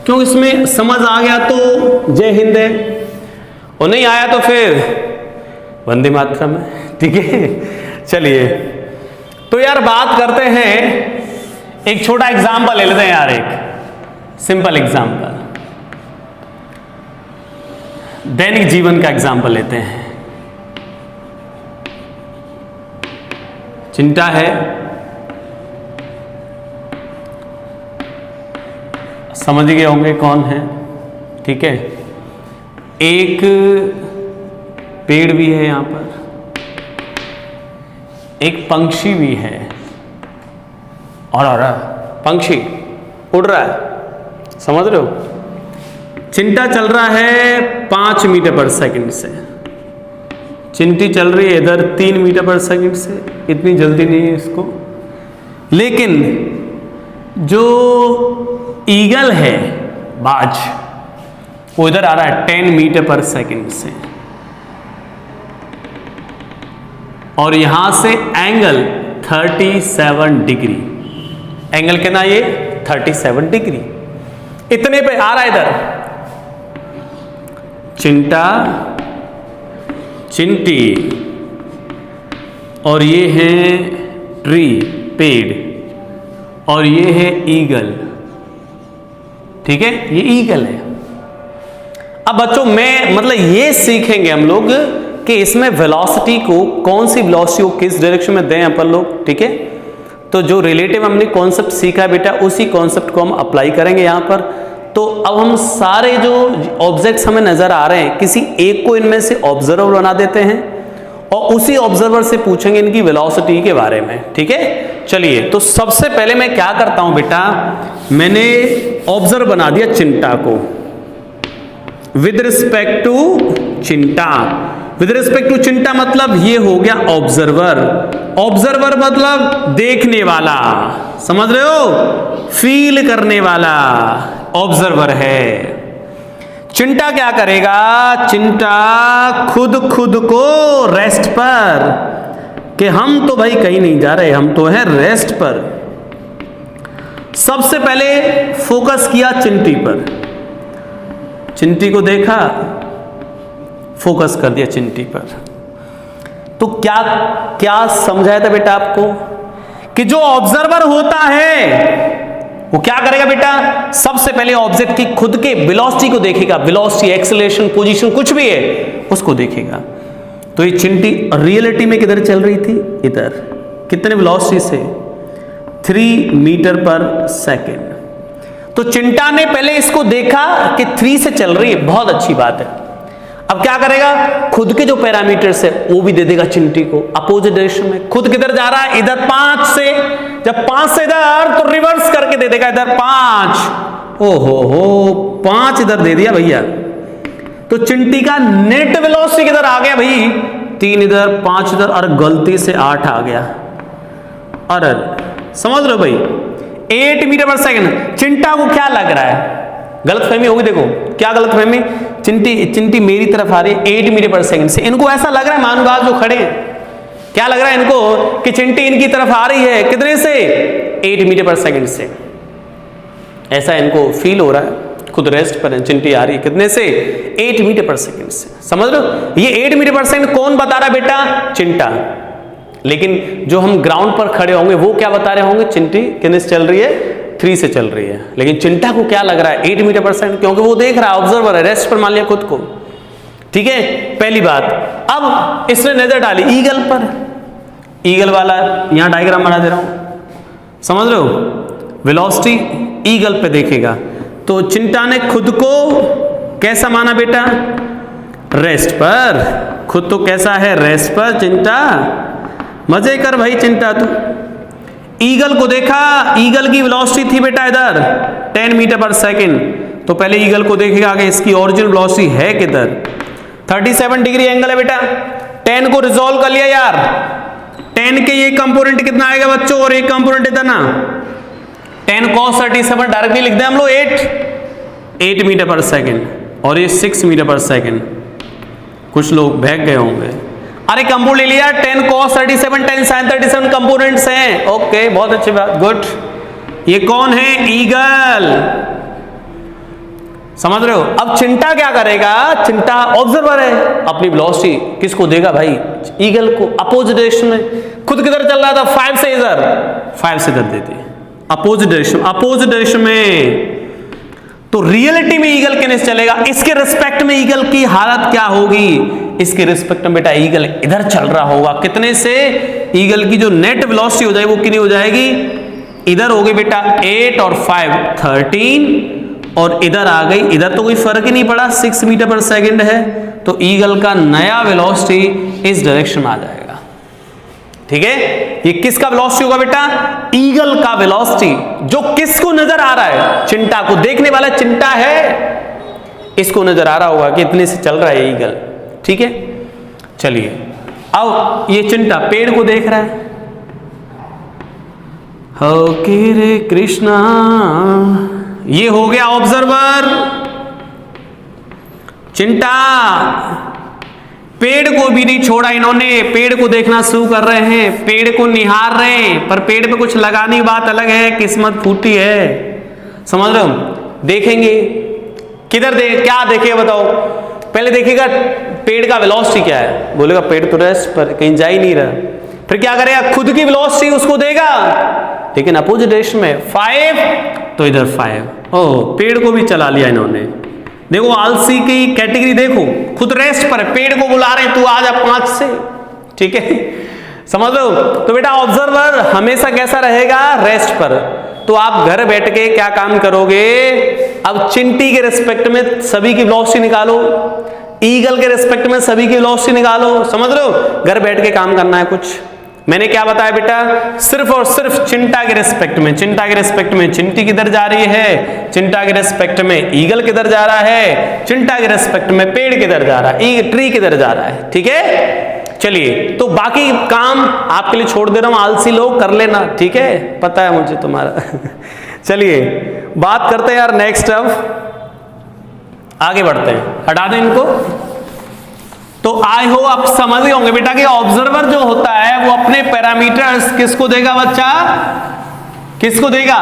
क्योंकि इसमें समझ आ गया तो जय हिंद है, और नहीं आया तो फिर वंदे मातरम है, ठीक है। चलिए तो यार बात करते हैं, एक छोटा एग्जाम्पल ले लेते हैं यार, एक सिंपल एग्जाम्पल, दैनिक जीवन का एग्जाम्पल लेते हैं। चिंटा है, समझ गए होंगे कौन है, ठीक है। एक पेड़ भी है यहां पर, एक पंक्षी भी है, और पंक्षी उड़ रहा है, समझ रहे हो। चिंटा चल रहा है 5 मीटर पर सेकंड से, चिंटी चल रही है इधर 3 मीटर पर सेकंड से, इतनी जल्दी नहीं है इसको। लेकिन जो ईगल है, बाज, वो इधर आ रहा है 10 मीटर पर सेकंड से, और यहां से एंगल 37 डिग्री, एंगल कितना ये 37 डिग्री, इतने पे आ रहा है इधर। चिंटा, चिंटी, और ये है ट्री, पेड़, और ये है ईगल, ठीक है, ये ईगल है। अब बच्चों मैं मतलब ये सीखेंगे हम लोग कि इसमें वेलोसिटी को, कौन सी वेलोसिटी को किस डायरेक्शन में दें अपन लोग, ठीक है। तो जो रिलेटिव हमने कॉन्सेप्ट सीखा बेटा, उसी कॉन्सेप्ट को हम अप्लाई करेंगे यहां पर। तो अब हम सारे जो ऑब्जेक्ट्स हमें नजर आ रहे हैं, किसी एक को इनमें से ऑब्जर्वर बना देते हैं और उसी ऑब्जर्वर से पूछेंगे इनकी वेलोसिटी के बारे में, ठीक है। चलिए, तो सबसे पहले मैं क्या करता हूं बेटा, मैंने ऑब्जर्वर बना दिया चिंटा को with respect to Chinta. With respect to Chinta मतलब ये हो गया ऑब्जर्वर, ऑब्जर्वर मतलब देखने वाला, समझ रहे हो, फील करने वाला ऑब्जर्वर है। चिंटा क्या करेगा, चिंटा खुद को रेस्ट पर, कि हम तो भाई कहीं नहीं जा रहे, हम तो हैं रेस्ट पर। सबसे पहले फोकस किया चिंटी पर, चिंटी को देखा, फोकस कर दिया चिंटी पर। तो क्या क्या समझाया था बेटा आपको, कि जो ऑब्जर्वर होता है वो क्या करेगा बेटा, सबसे पहले ऑब्जेक्ट की खुद के वेलोसिटी को देखेगा, वेलोसिटी, एक्सेलरेशन, पोजीशन, कुछ भी है उसको देखेगा। तो ये चिंटी रियलिटी में किधर चल रही थी, इधर, कितने वेलोसिटी से, 3 मीटर पर सेकेंड। तो चिंटा ने पहले इसको देखा कि 3 से चल रही है, बहुत अच्छी बात है। अब क्या करेगा, खुद के जो पैरामीटर्स है वो भी दे देगा चिंटी को, अपोजिट डायरेक्शन में। खुद किधर जा रहा है, इधर 5 से, जब 5 से इधर, तो रिवर्स करके दे देगा इधर 5, ओहो हो 5 इधर दे दिया भैया। तो चिंटी का नेट वेलोसिटी किधर आ गया भाई, 3 इधर 5 इधर, और गलती से 8 आ गया। अरे समझ लो भाई, 8 मीटर पर सेकंड। चिंटा को क्या लग रहा है, गलत फहमी होगी, देखो क्या गलत फहमी, चिंटी मेरी तरफ आ रही है 8 मीटर पर सेकंड से, इनको ऐसा लग रहा है, मानूंगा जो खड़े हैं, क्या लग रहा है इनको कि चिंटी इनकी तरफ आ रही है, कितने से, 8 मीटर पर सेकंड से, ऐसा इनको फील हो रहा है। खुद रेस्ट पर है, चिंटी आ रही है कितने से, 8 मीटर पर सेकंड से, समझ लो। ये 8 मीटर पर सेकंड कौन बता रहा है बेटा, चिंटा। लेकिन जो हम ग्राउंड पर खड़े होंगे वो क्या बता रहे होंगे, चिंटी कितने से चल रही है, 3 से चल रही है। लेकिन चिंटा को क्या लग रहा है, 8 मीटर पर सेकंड, क्योंकि वो देख रहा है, ऑब्जर्वर है, रेस्ट पर मान लिया खुद को, ठीक है, पहली बात। अब इसने नजर डाली ईगल पर, ईगल वाला यहां डायग्राम बना दे रहा हूं, समझ रहे हो, वेलोसिटी ईगल पे देखेगा। तो चिंटा ने खुद को कैसा माना बेटा, रेस्ट पर, खुद तो कैसा है, रेस्ट पर। चिंटा मजे कर भाई, चिंटा तू। ईगल को देखा, ईगल की वेलोसिटी थी बेटा इधर 10 मीटर पर सेकंड, तो पहले ईगल को देखेगा कि इसकी ओरिजिनल वेलोसिटी है किधर, 37 डिग्री एंगल है बेटा। 10 को रिजॉल्व कर लिया यार, 10 के ये कंपोनेंट कितना आएगा बच्चों, और एक कंपोनेंट इधर ना, 10 cos 37 डायरेक्टली लिख दें हम लोग 8 मीटर पर सेकंड, और ये 6 मीटर पर सेकंड। कुछ लोग भाग गए होंगे, अरे कंपोनेंट ले लिया, 10 cos 37, 10 sin 37 कंपोनेंट्स हैं, ओके बहुत अच्छी बात, गुड। ये कौन है, ईगल, समझ रहे हो। अब चिंटा क्या करेगा, चिंटा ऑब्जर्वर है, अपनी वेलोसिटी किसको देगा भाई, ईगल को, अपोजिट डायरेक्शन में। खुद किधर चल रहा था, 5 से इधर, 5 से इधर देती, अपोजिट डायरेक्शन में। तो रियलिटी में ईगल कितने से चलेगा, इसके रिस्पेक्ट में ईगल की हालत क्या होगी, इसके रिस्पेक्ट में बेटा ईगल इधर चल रहा होगा, कितने से, ईगल की जो नेट वेलोसिटी हो जाएगी वो कितनी हो जाएगी, इधर हो गई बेटा 8 और 5 13, और इधर आ गई, इधर तो कोई फर्क ही नहीं पड़ा, 6 मीटर पर सेकंड है, तो ईगल का नया वेलोसिटी इस डायरेक्शन में आ जाएगा। ठीक है, ये किसका वेलोसिटी होगा बेटा, ईगल का वेलोसिटी, जो किसको नजर आ रहा है, चिंटा को, देखने वाला चिंटा है, इसको नजर आ रहा होगा कि इतने से चल रहा है ईगल। ठीक है, चलिए अब ये चिंटा पेड़ को देख रहा है, ओके रे कृष्णा, ये हो गया ऑब्जर्वर। चिंटा पेड़ को भी नहीं छोड़ा इन्होंने, पेड़ को देखना शुरू कर रहे हैं, पेड़ को निहार रहे हैं, पर पेड़ पे कुछ लगानी बात अलग है, किस्मत फूटी है, समझ रहे हो। देखेंगे किधर क्या देखेगा बताओ, पहले देखिएगा पेड़ का वेलोसिटी क्या है, बोलेगा पेड़ तो रेस्ट पर कहीं जा ही नहीं रहा, फिर क्या करेगा, खुद की वेलोसिटी उसको देगा, लेकिन अपोजिट डायरेक्शन में 5 तो इधर 5, ओह पेड़ को भी चला लिया इन्होंने। देखो आलसी की कैटेगरी देखो, खुद रेस्ट पर है, पेड़ को बुला रहे हैं तू आ जा 5 से। ठीक है, समझ लो। तो बेटा ऑब्जर्वर हमेशा कैसा रहेगा, रेस्ट पर। तो आप घर बैठ के क्या काम करोगे, अब चिंटी के रिस्पेक्ट में सभी की वेलोसिटी निकालो, ईगल के रिस्पेक्ट में सभी की वेलोसिटी निकालो, समझ लो, घर बैठ के काम करना है कुछ। मैंने क्या बताया बेटा, सिर्फ और सिर्फ चिंटा के रिस्पेक्ट में, चिंटा के रिस्पेक्ट में चिंटी किधर जा रही है, चिंटा के रिस्पेक्ट में ईगल किधर जा रहा है, चिंटा के रिस्पेक्ट में पेड़ किधर जा रहा है, ट्री किधर जा रहा है। ठीक है, चलिए तो बाकी काम आपके लिए छोड़ दे रहा हूं, आलसी लोग कर लेना, ठीक है, पता है मुझे तुम्हारा। चलिए बात करते हैं यार नेक्स्ट, अब आगे बढ़ते हैं, हटा दें इनको। तो आई हो आप समझ गए होंगे बेटा कि ऑब्जर्वर जो होता है वो अपने पैरामीटर्स किसको देगा बच्चा, किसको देगा,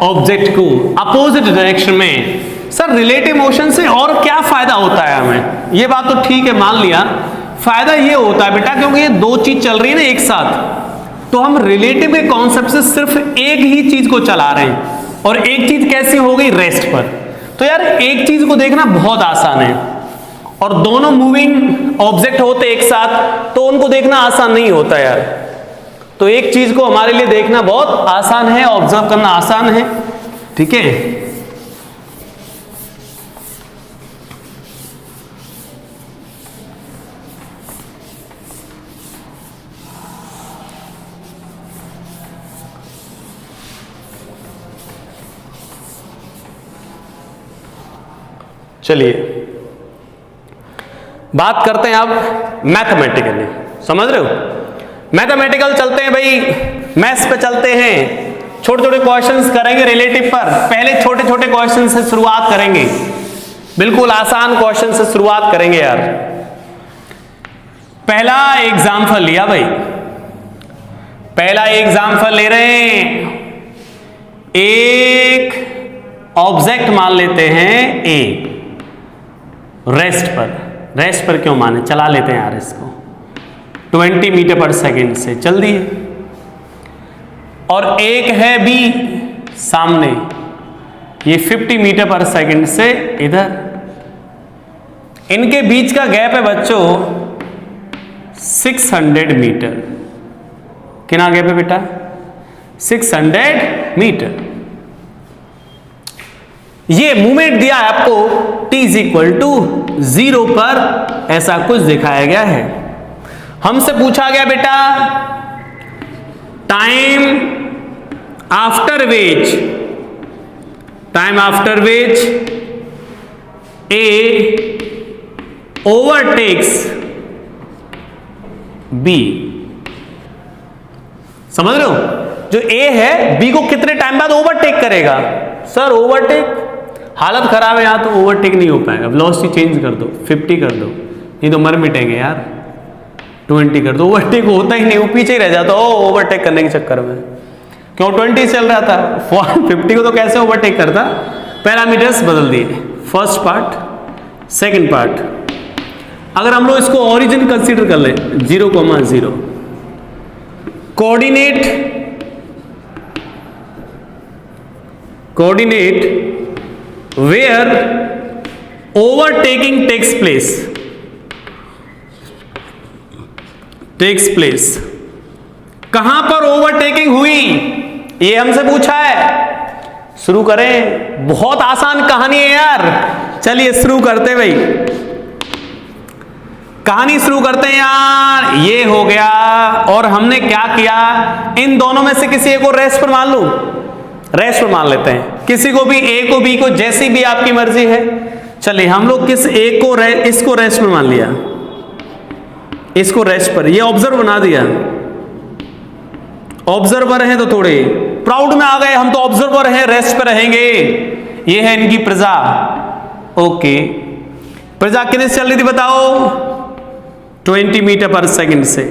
ऑब्जेक्ट को, अपोजिट डायरेक्शन में। सर रिलेटिव मोशन से और क्या फायदा होता है हमें, ये बात तो ठीक है मान लिया, फायदा ये होता है बेटा क्योंकि ये दो चीज चल रही है ना एक साथ, तो हम रिलेटिव के कॉन्सेप्ट से सिर्फ एक ही चीज को चला रहे हैं, और एक चीज कैसी हो गई, रेस्ट पर। तो यार एक चीज को देखना बहुत आसान है, और दोनों मूविंग ऑब्जेक्ट होते एक साथ तो उनको देखना आसान नहीं होता यार। तो एक चीज को हमारे लिए देखना बहुत आसान है, ऑब्जर्व करना आसान है। ठीक है, चलिए बात करते हैं अब मैथमेटिकली, समझ रहे हो। मैथमेटिकल चलते हैं भाई, मैथ्स पे चलते हैं, छोटे छोटे क्वेश्चंस करेंगे रिलेटिव पर। पहले छोटे छोटे क्वेश्चन से शुरुआत करेंगे, बिल्कुल आसान क्वेश्चन से शुरुआत करेंगे यार। पहला एग्जाम्पल लिया भाई, पहला एग्जाम्पल ले रहे हैं, एक ऑब्जेक्ट मान लेते हैं ए, रेस्ट पर, रेस्ट पर क्यों माने, चला लेते हैं यार इसको, 20 मीटर पर सेकंड से चल दिए, और एक है बी सामने, ये 50 मीटर पर सेकंड से इधर, इनके बीच का गैप है बच्चों 600 मीटर। कितना गैप है बेटा, 600 मीटर। ये मूवमेंट दिया है आपको t = 0 पर, ऐसा कुछ दिखाया गया है। हमसे पूछा गया बेटा time after which A overtakes B. समझ रहे हो, जो ए है बी को कितने टाइम बाद ओवरटेक करेगा। सर ओवरटेक, हालत खराब है यहां तो ओवरटेक नहीं हो पाएगा, वेलोसिटी चेंज कर दो, 50 कर दो, नहीं तो मर मिटेंगे यार, 20 कर दो, ओवरटेक होता ही नहीं, वो पीछे ही रह जाता ओवरटेक करने के चक्कर में। क्यों 20 चल रहा था, 50 को तो कैसे ओवरटेक करता। पैरामीटर्स बदल दिए, फर्स्ट पार्ट सेकंड पार्ट। अगर हम लोग इसको ओरिजिन कंसीडर कर ले 0,0, coordinate where overtaking takes place कहां पर ओवरटेकिंग हुई, ये हमसे पूछा है। शुरू करें, बहुत आसान कहानी है यार। चलिए शुरू करते भाई, कहानी शुरू करते हैं यार। ये हो गया, और हमने क्या किया, इन दोनों में से किसी एक को रेस्ट पर मान लूं, रेस्ट पर मान लेते हैं, किसी को भी, ए को बी को, जैसी भी आपकी मर्जी है। चलिए हम लोग किस एक को इसको रेस्ट पर मान लिया, इसको रेस्ट पर, ये ऑब्जर्व बना दिया। ऑब्जर्वर हैं तो थोड़े प्राउड में आ गए, हम तो ऑब्जर्वर हैं, रेस्ट पे रहेंगे। ये है इनकी प्रजा। ओके, प्रजा कितने से चल रही थी बताओ, 20 मीटर पर सेकंड से।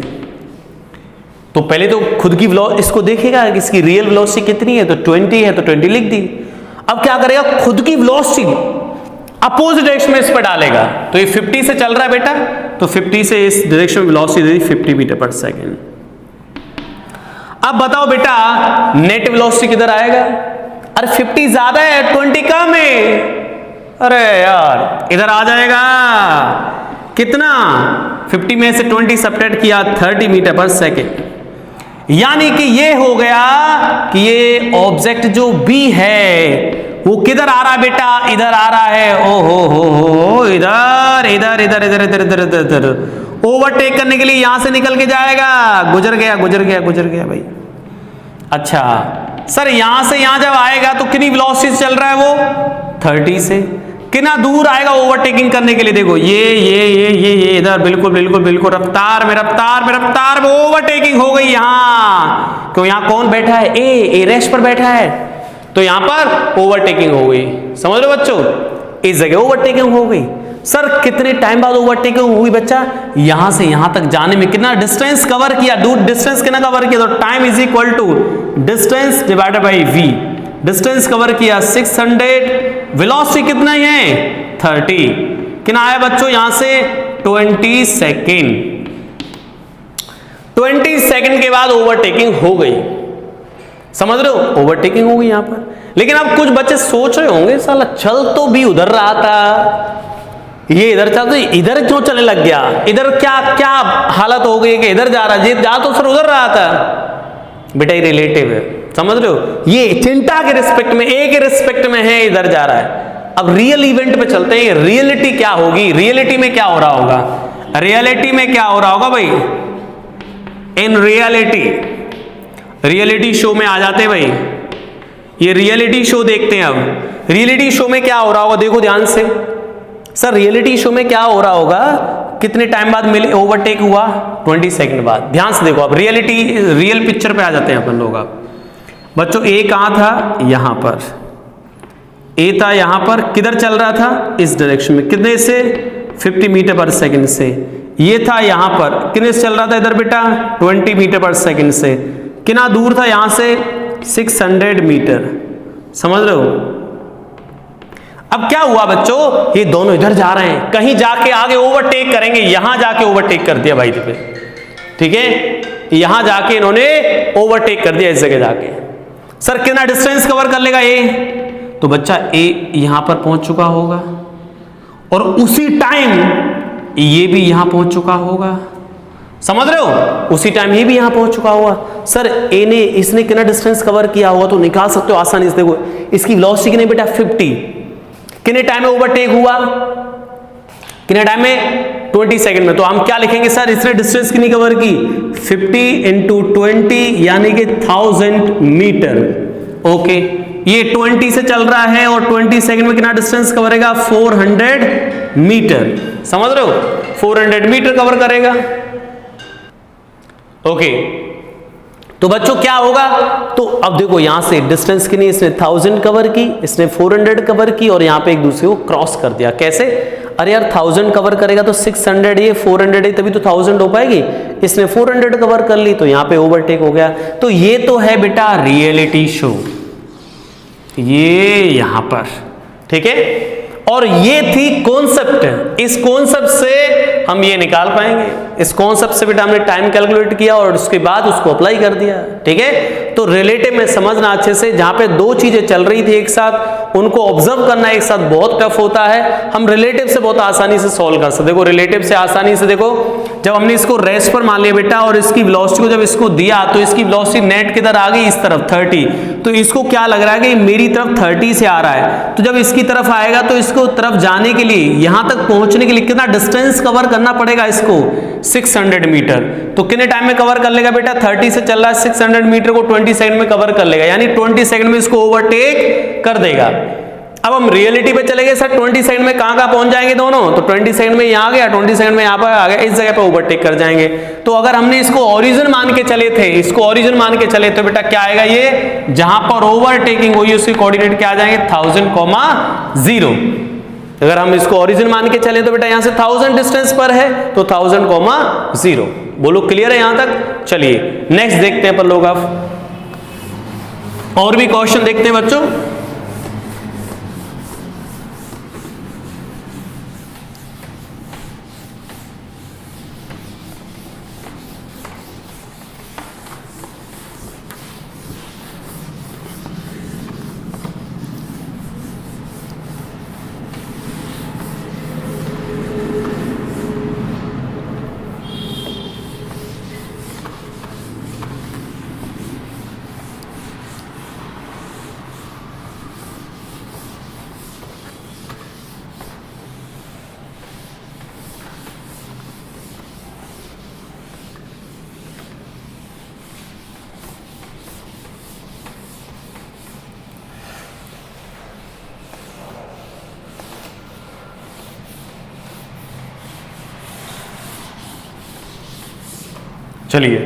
तो पहले तो खुद की इसको देखेगा कि इसकी रियल वेलोसिटी कितनी है, तो 20 है तो 20 लिख दी। अब क्या करेगा, खुद की वेलोसिटी अपोजिट डायरेक्शन में इस पर डालेगा। तो ये 50 से चल रहा है बेटा, तो 50 से इस डायरेक्शन में वेलोसिटी दे दी 50 मीटर पर सेकंड। अब बताओ बेटा नेट वेलोसिटी किधर आएगा, अरे 50 ज्यादा है 20 कम है, अरे यार इधर आ जाएगा कितना, 50 में से 20 सब्ट्रैक्ट किया 30 मीटर पर सेकंड। यानी कि ये हो गया कि ये ऑब्जेक्ट जो बी है वो किधर आ रहा है बेटा, इधर आ रहा है। ओ हो इधर इधर इधर इधर इधर इधर इधर इधर ओवरटेक करने के लिए यहां से निकल के जाएगा, गुजर गया गुजर गया गुजर गया भाई। अच्छा सर यहां से यहां जब आएगा तो कितनी वेलोसिटी चल रहा है वो, 30 से। कितना दूर आएगा ओवरटेकिंग करने के लिए, देखो ये इधर बिल्कुल बिल्कुल बिल्कुल रफ्तार में रफ्तार में रफ्तार में ओवरटेकिंग हो गई यहां। क्यों, यहां कौन बैठा है, ए रेस्ट पर बैठा है, तो यहां पर ओवरटेकिंग हो गई। समझ लो बच्चों, इस जगह ओवरटेकिंग हो गई। सर कितने टाइम बाद ओवरटेकिंग हुई बच्चा, यहां से यहां तक जाने में कितना डिस्टेंस कवर किया, दूर डिस्टेंस कितना कवर किया, तो time is equal to distance divided by v. Distance cover किया 600, वेलोसिटी कितना है 30, कितना आया बच्चों यहां से 20 सेकेंड। 20 सेकेंड के बाद ओवरटेकिंग हो गई, समझ रहे हो, ओवरटेकिंग हो गई यहां पर। लेकिन अब कुछ बच्चे सोच रहे होंगे साला चल तो भी उधर रहा था, ये इधर चल, तो इधर क्यों चलने लग गया, इधर क्या क्या हालत हो गई कि इधर जा रहा है, जा तो सर उधर रहा था। बेटा ये रिलेटिव है, समझ रहे हो, ये चिंता के रिस्पेक्ट में, ए के रिस्पेक्ट में है, इधर जा रहा है। अब रियल इवेंट पे चलते हैं, रियलिटी क्या होगी, रियलिटी में क्या हो रहा होगा, रियलिटी में क्या हो रहा होगा भाई। इन रियलिटी शो में आ जाते हैं भाई, ये रियलिटी शो देखते हैं। अब रियलिटी शो में क्या हो रहा होगा, देखो ध्यान से। सर रियलिटी शो में क्या हो रहा होगा, कितने टाइम बाद मिले ओवरटेक हुआ, 20 सेकंड बाद। ध्यान से देखो, अब रियल पिक्चर पे आ जाते हैं अपन लोग। अब बच्चों ए कहां था, यहां पर ए था, यहां पर किधर चल रहा था, इस डायरेक्शन में, कितने से 50 मीटर पर सेकंड से। ये था यहां पर, कितने से चल रहा था इधर बेटा, 20 मीटर पर सेकंड से। कितना दूर था यहां से, 600 मीटर। समझ रहे हो। अब क्या हुआ बच्चों, ये दोनों इधर जा रहे हैं, कहीं जाके आगे ओवरटेक करेंगे, यहां जाके ओवरटेक कर दिया भाई, ठीक है, यहां जाके इन्होंने ओवरटेक कर दिया इस जगह जाके। सर कितना डिस्टेंस कवर कर लेगा ए, तो बच्चा ए यहां पर पहुंच चुका होगा, और उसी टाइम ये भी यहां पहुंच चुका होगा। समझ रहे हो, उसी टाइम ये भी यहां पहुंच चुका होगा। सर ए ने, इसने कितना डिस्टेंस कवर किया होगा, तो निकाल सकते हो आसानी से। देखो इसकी वेलोसिटी कितनी बेटा, 50, कितने टाइम में ओवरटेक हुआ, कितने टाइम में, 20 सेकंड में। तो हम क्या लिखेंगे सर, इसने डिस्टेंस कितनी कवर की, 50 इंटू 20 यानी कि 1000 मीटर। ओके, ये 20 से चल रहा है और 20 सेकंड में कितना डिस्टेंस कवर करेगा, 400 मीटर। समझ रहे हो, 400 मीटर कवर करेगा। ओके, तो बच्चों क्या होगा, तो अब देखो यहां से डिस्टेंस कितनी, इसने 1000 कवर की, इसने 400 कवर की, और यहां पे एक दूसरे को क्रॉस कर दिया। कैसे, अरे यार 1000 कवर करेगा तो 600, ये 400 है, तभी तो 1000 हो पाएगी। इसने 400 कवर कर ली, तो यहां पे ओवरटेक हो गया। तो ये तो है बेटा रियलिटी शो, ये यहां पर, ठीक है। और ये थी कॉन्सेप्ट, इस कॉन्सेप्ट से हम ये निकाल पाएंगे, इस कॉन्सेप्ट से बेटा हमने टाइम कैलकुलेट किया और उसके बाद उसको अप्लाई कर दिया, ठीक है। तो रिलेटिव में समझना अच्छे से, जहां पे दो चीजें चल रही थी एक साथ, उनको ऑब्जर्व करना एक साथ बहुत टफ होता है। हम रिलेटिव से बहुत आसानी से सॉल्व कर सकते। देखो रिलेटिव से आसानी से, देखो जब हमने इसको रेस्ट पर मान लिया बेटा और इसकी वेलोसिटी को जब इसको दिया तो इसकी वेलोसिटी नेट किधर आ गई, इस तरफ 30, तो इसको क्या लग रहा है कि मेरी तरफ 30 से आ रहा है, तो जब इसकी तरफ आएगा तो इसको तरफ जाने के लिए, यहां तक पहुंचने के लिए कितना डिस्टेंस कवर करना पड़ेगा इसको, 600 मीटर। तो कितने टाइम में कवर कर लेगा बेटा, 30 से चल रहा है 600 मीटर को 20 सेकंड में कवर कर लेगा, यानी 20 सेकंड में इसको ओवरटेक कर देगा। अब हम रियलिटी पे चले गए सर, 20 सेकंड में कहां पहुंच जाएंगे दोनों, तो 20 सेकंड में यहां आ गया, 20 सेकंड में यहां पर आ गया, इस जगह पे ओवरटेक कर जाएंगे। तो अगर हमने इसको ओरिजिन मान के चले थे, इसको ओरिजिन मान के चले तो बेटा क्या आएगा, ये जहां पर ओवरटेकिंग हुई उसके कोऑर्डिनेट क्या आ जाएंगे, 1000,0। अगर हम इसको ओरिजिन मान के चले तो बेटा यहां से 1000 डिस्टेंस पर है तो 1000,0। बोलो क्लियर है यहां तक। चलिए नेक्स्ट देखते हैं अपन लोग। अब और भी क्वेश्चन देखते हैं बच्चों। चलिए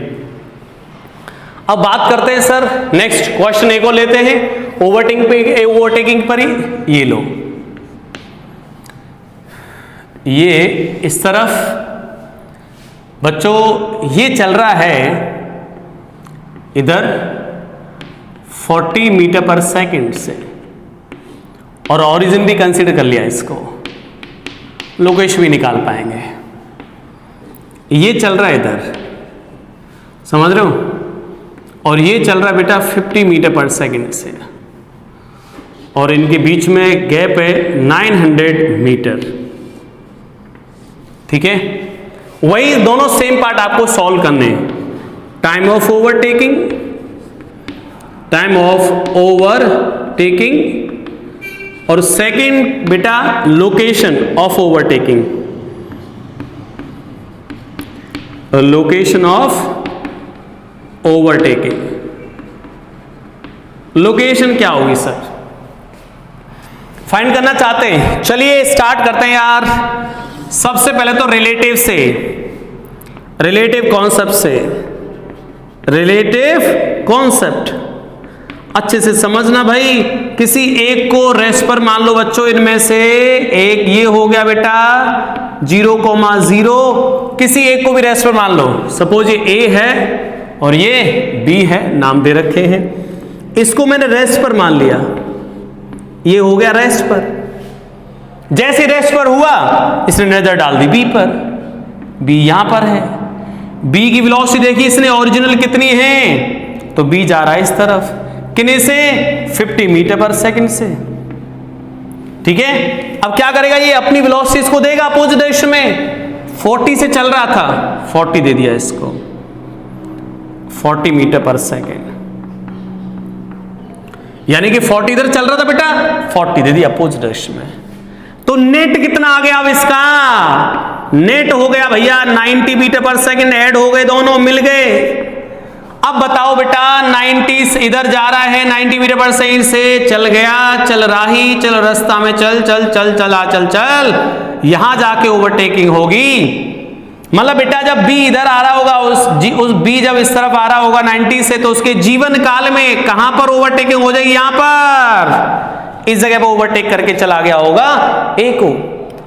अब बात करते हैं सर नेक्स्ट क्वेश्चन एक और लेते हैं, ओवरटेकिंग पर ही। ये लो, ये इस तरफ बच्चों ये चल रहा है इधर 40 मीटर पर सेकंड से, और ओरिजिन भी कंसीडर कर लिया, इसको लोकेश भी निकाल पाएंगे। ये चल रहा है इधर, समझ रहे हो, और ये चल रहा है बेटा 50 मीटर पर सेकंड से, और इनके बीच में गैप है 900 मीटर। ठीक है, वही दोनों सेम पार्ट आपको सॉल्व करने हैं। Time of overtaking, time of overtaking, और सेकंड बेटा location of overtaking, location of overtaking. Location क्या होगी सर, फाइंड करना चाहते हैं। चलिए स्टार्ट करते हैं यार। सबसे पहले तो रिलेटिव से, रिलेटिव कॉन्सेप्ट से, रिलेटिव कॉन्सेप्ट अच्छे से समझना भाई। किसी एक को रेस्ट पर मान लो बच्चों, इनमें से एक ये हो गया बेटा 0,0, किसी एक को भी रेस्ट पर मान लो। सपोज ये ए है और ये बी है, नाम दे रखे हैं, इसको मैंने रेस्ट पर मान लिया, ये हो गया रेस्ट पर। जैसे रेस्ट पर हुआ इसने नजर डाल दी बी पर, बी यहां पर है, बी की वेलोसिटी देखी इसने ओरिजिनल कितनी है, तो बी जा रहा है इस तरफ, कितने से 50 मीटर पर सेकंड से। ठीक है, अब क्या करेगा ये, अपनी वेलोसिटी इसको देगा अपोजिट डायरेक्शन में। 40 से चल रहा था, 40 दे दिया इसको, 40 मीटर पर सेकेंड, यानी कि 40 इधर चल रहा था बेटा, 40 दे दिया अपोजिट डायरेक्शन में। तो नेट कितना आ गया अब इसका, नेट हो गया भैया 90 मीटर पर सेकेंड, ऐड हो गए दोनों, मिल गए। अब बताओ बेटा 90 इधर जा रहा है 90 मीटर पर सेकेंड से, चल गया, चल राही, चल रास्ता में चल चल चल चला चल चल, यहां जाके ओवरटेकिंग होगी। मतलब बेटा जब बी इधर आ रहा होगा, उस बी जब इस तरफ आ रहा होगा 90 से, तो उसके जीवन काल में कहां पर ओवरटेकिंग हो जाएगी, यहां पर, इस जगह पर ओवरटेक करके चला गया होगा ए को।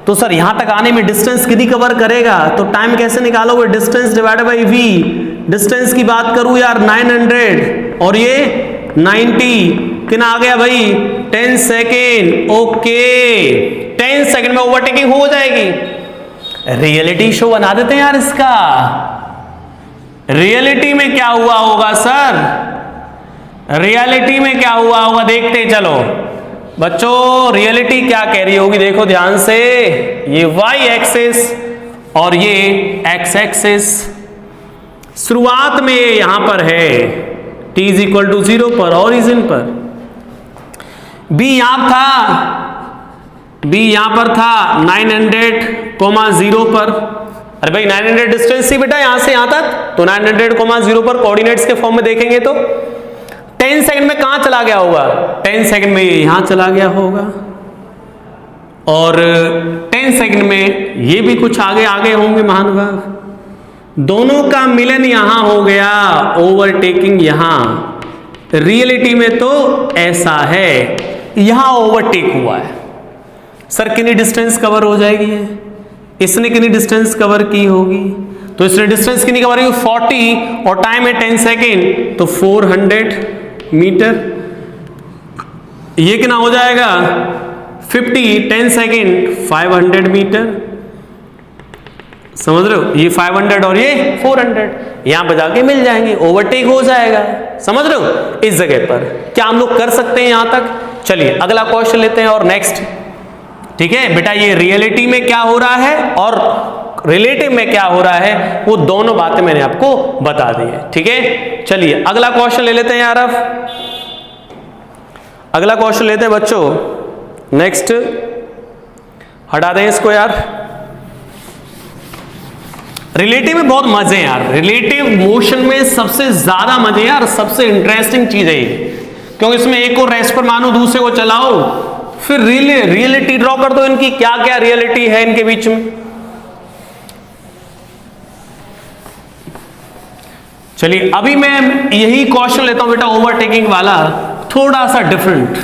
तो सर यहां तक आने में डिस्टेंस कितनी कवर करेगा, तो टाइम कैसे निकालोगे, distance divided by v. Distance की बात करूं यार 900 और ये 90, कितना आ गया भाई 10 सेकेंड। ओके 10 सेकेंड में ओवरटेकिंग हो जाएगी। रियलिटी शो बना देते हैं यार इसका। रियलिटी में क्या हुआ होगा सर, रियलिटी में क्या हुआ होगा देखते चलो। बच्चों रियलिटी क्या कह रही होगी, देखो ध्यान से, ये वाई एक्सिस और ये एक्स एक्सिस। शुरुआत में यहां पर है t इज इक्वल टू 0 पर, ओरिजिन पर। b यहां पर था 900, 0 पर। अरे भाई 900 डिस्टेंस थी बेटा यहां से यहां तक, तो 900, 0 पर कोऑर्डिनेट्स के फॉर्म में देखेंगे तो 10 सेकंड में कहां चला गया होगा, 10 सेकंड में यहां चला गया होगा, और 10 सेकंड में ये भी कुछ आगे आगे होंगे महानुभाव। दोनों का मिलन यहां हो गया, ओवरटेकिंग यहां। रियलिटी में तो ऐसा है, यहां ओवरटेक हुआ है। सर कितनी डिस्टेंस कवर हो जाएगी है, इसने कितनी डिस्टेंस कवर की होगी, तो इसने डिस्टेंस कितनी कवर की 40 और टाइम है 10 सेकेंड, तो 400 मीटर। ये कितना हो जाएगा 50, 10 सेकेंड 500 मीटर। समझ रहे हो, ये 500 और ये 400 यहां बजा के मिल जाएंगे, ओवरटेक हो जाएगा। समझ रहे हो, इस जगह पर क्या हम लोग कर सकते हैं यहां तक। चलिए अगला क्वेश्चन लेते हैं और नेक्स्ट। ठीक है बेटा, ये रियलिटी में क्या हो रहा है और रिलेटिव में क्या हो रहा है, वो दोनों बातें मैंने आपको बता दी है। ठीक है, चलिए अगला क्वेश्चन ले लेते हैं यार। अब अगला क्वेश्चन लेते हैं बच्चों, नेक्स्ट हटा दें इसको यार। रिलेटिव में बहुत मजे हैं यार, रिलेटिव मोशन में सबसे ज्यादा मजे यार, सबसे इंटरेस्टिंग चीज है ये, क्योंकि इसमें एक को रेस्ट पर मानो, दूसरे को चलाओ, फिर रियलिटी ड्रॉ कर दो इनकी, क्या क्या रियलिटी है इनके बीच में। चलिए अभी मैं यही क्वेश्चन लेता हूं बेटा, ओवरटेकिंग वाला, थोड़ा सा डिफरेंट।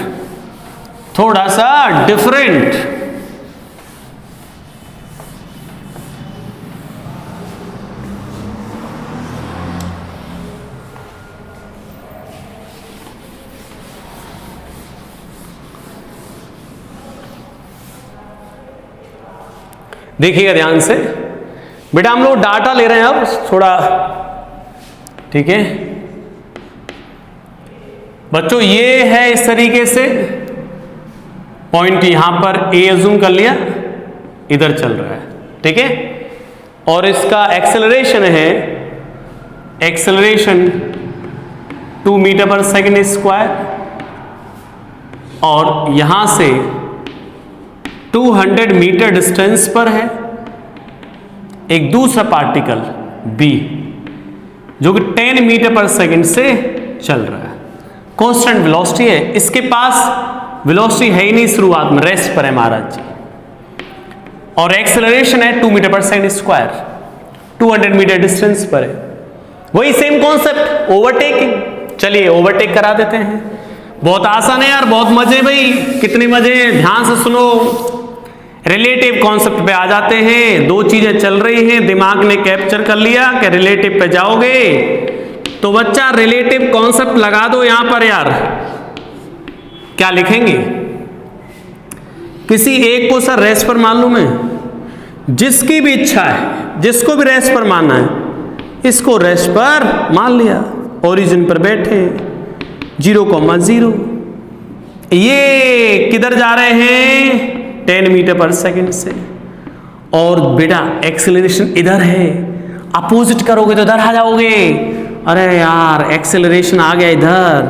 देखिएगा ध्यान से बेटा, हम लोग डाटा ले रहे हैं अब थोड़ा। ठीक है बच्चों, ये है इस तरीके से पॉइंट, यहां पर ए अज्यूम कर लिया, इधर चल रहा है। ठीक है, और इसका एक्सेलरेशन है, एक्सेलरेशन 2 मीटर पर सेकेंड स्क्वायर, और यहां से 200 मीटर डिस्टेंस पर है एक दूसरा पार्टिकल B, जो कि 10 मीटर पर सेकेंड से चल रहा है। कांस्टेंट वेलोसिटी है, इसके पास वेलोसिटी है ही नहीं शुरुआत में, रेस्ट पर है महाराज जी, और एक्सेलरेशन है 2 मीटर पर सेकेंड स्क्वायर, 200 मीटर डिस्टेंस पर है। वही सेम कॉन्सेप्ट, ओवरटेकिंग। चलिए ओवरटेक करा देते हैं, बहुत आसान है यार, बहुत मजे भाई, कितने मजे, ध्यान से सुनो। रिलेटिव कॉन्सेप्ट पे आ जाते हैं, दो चीजें चल रही हैं, दिमाग ने कैप्चर कर लिया कि रिलेटिव पे जाओगे, तो बच्चा रिलेटिव कॉन्सेप्ट लगा दो यहां पर यार। क्या लिखेंगे, किसी एक को सर रेस्ट पर मान लूं मैं, जिसकी भी इच्छा है, जिसको भी रेस्ट पर मानना है, इसको रेस्ट पर मान लिया, ओरिजिन पर बैठे 0,0। ये किधर जा रहे हैं 10 मीटर पर सेकेंड से, और बेटा एक्सेलरेशन इधर है, अपोजिट करोगे तो इधर आ जाओगे। अरे यार एक्सेलरेशन आ गया इधर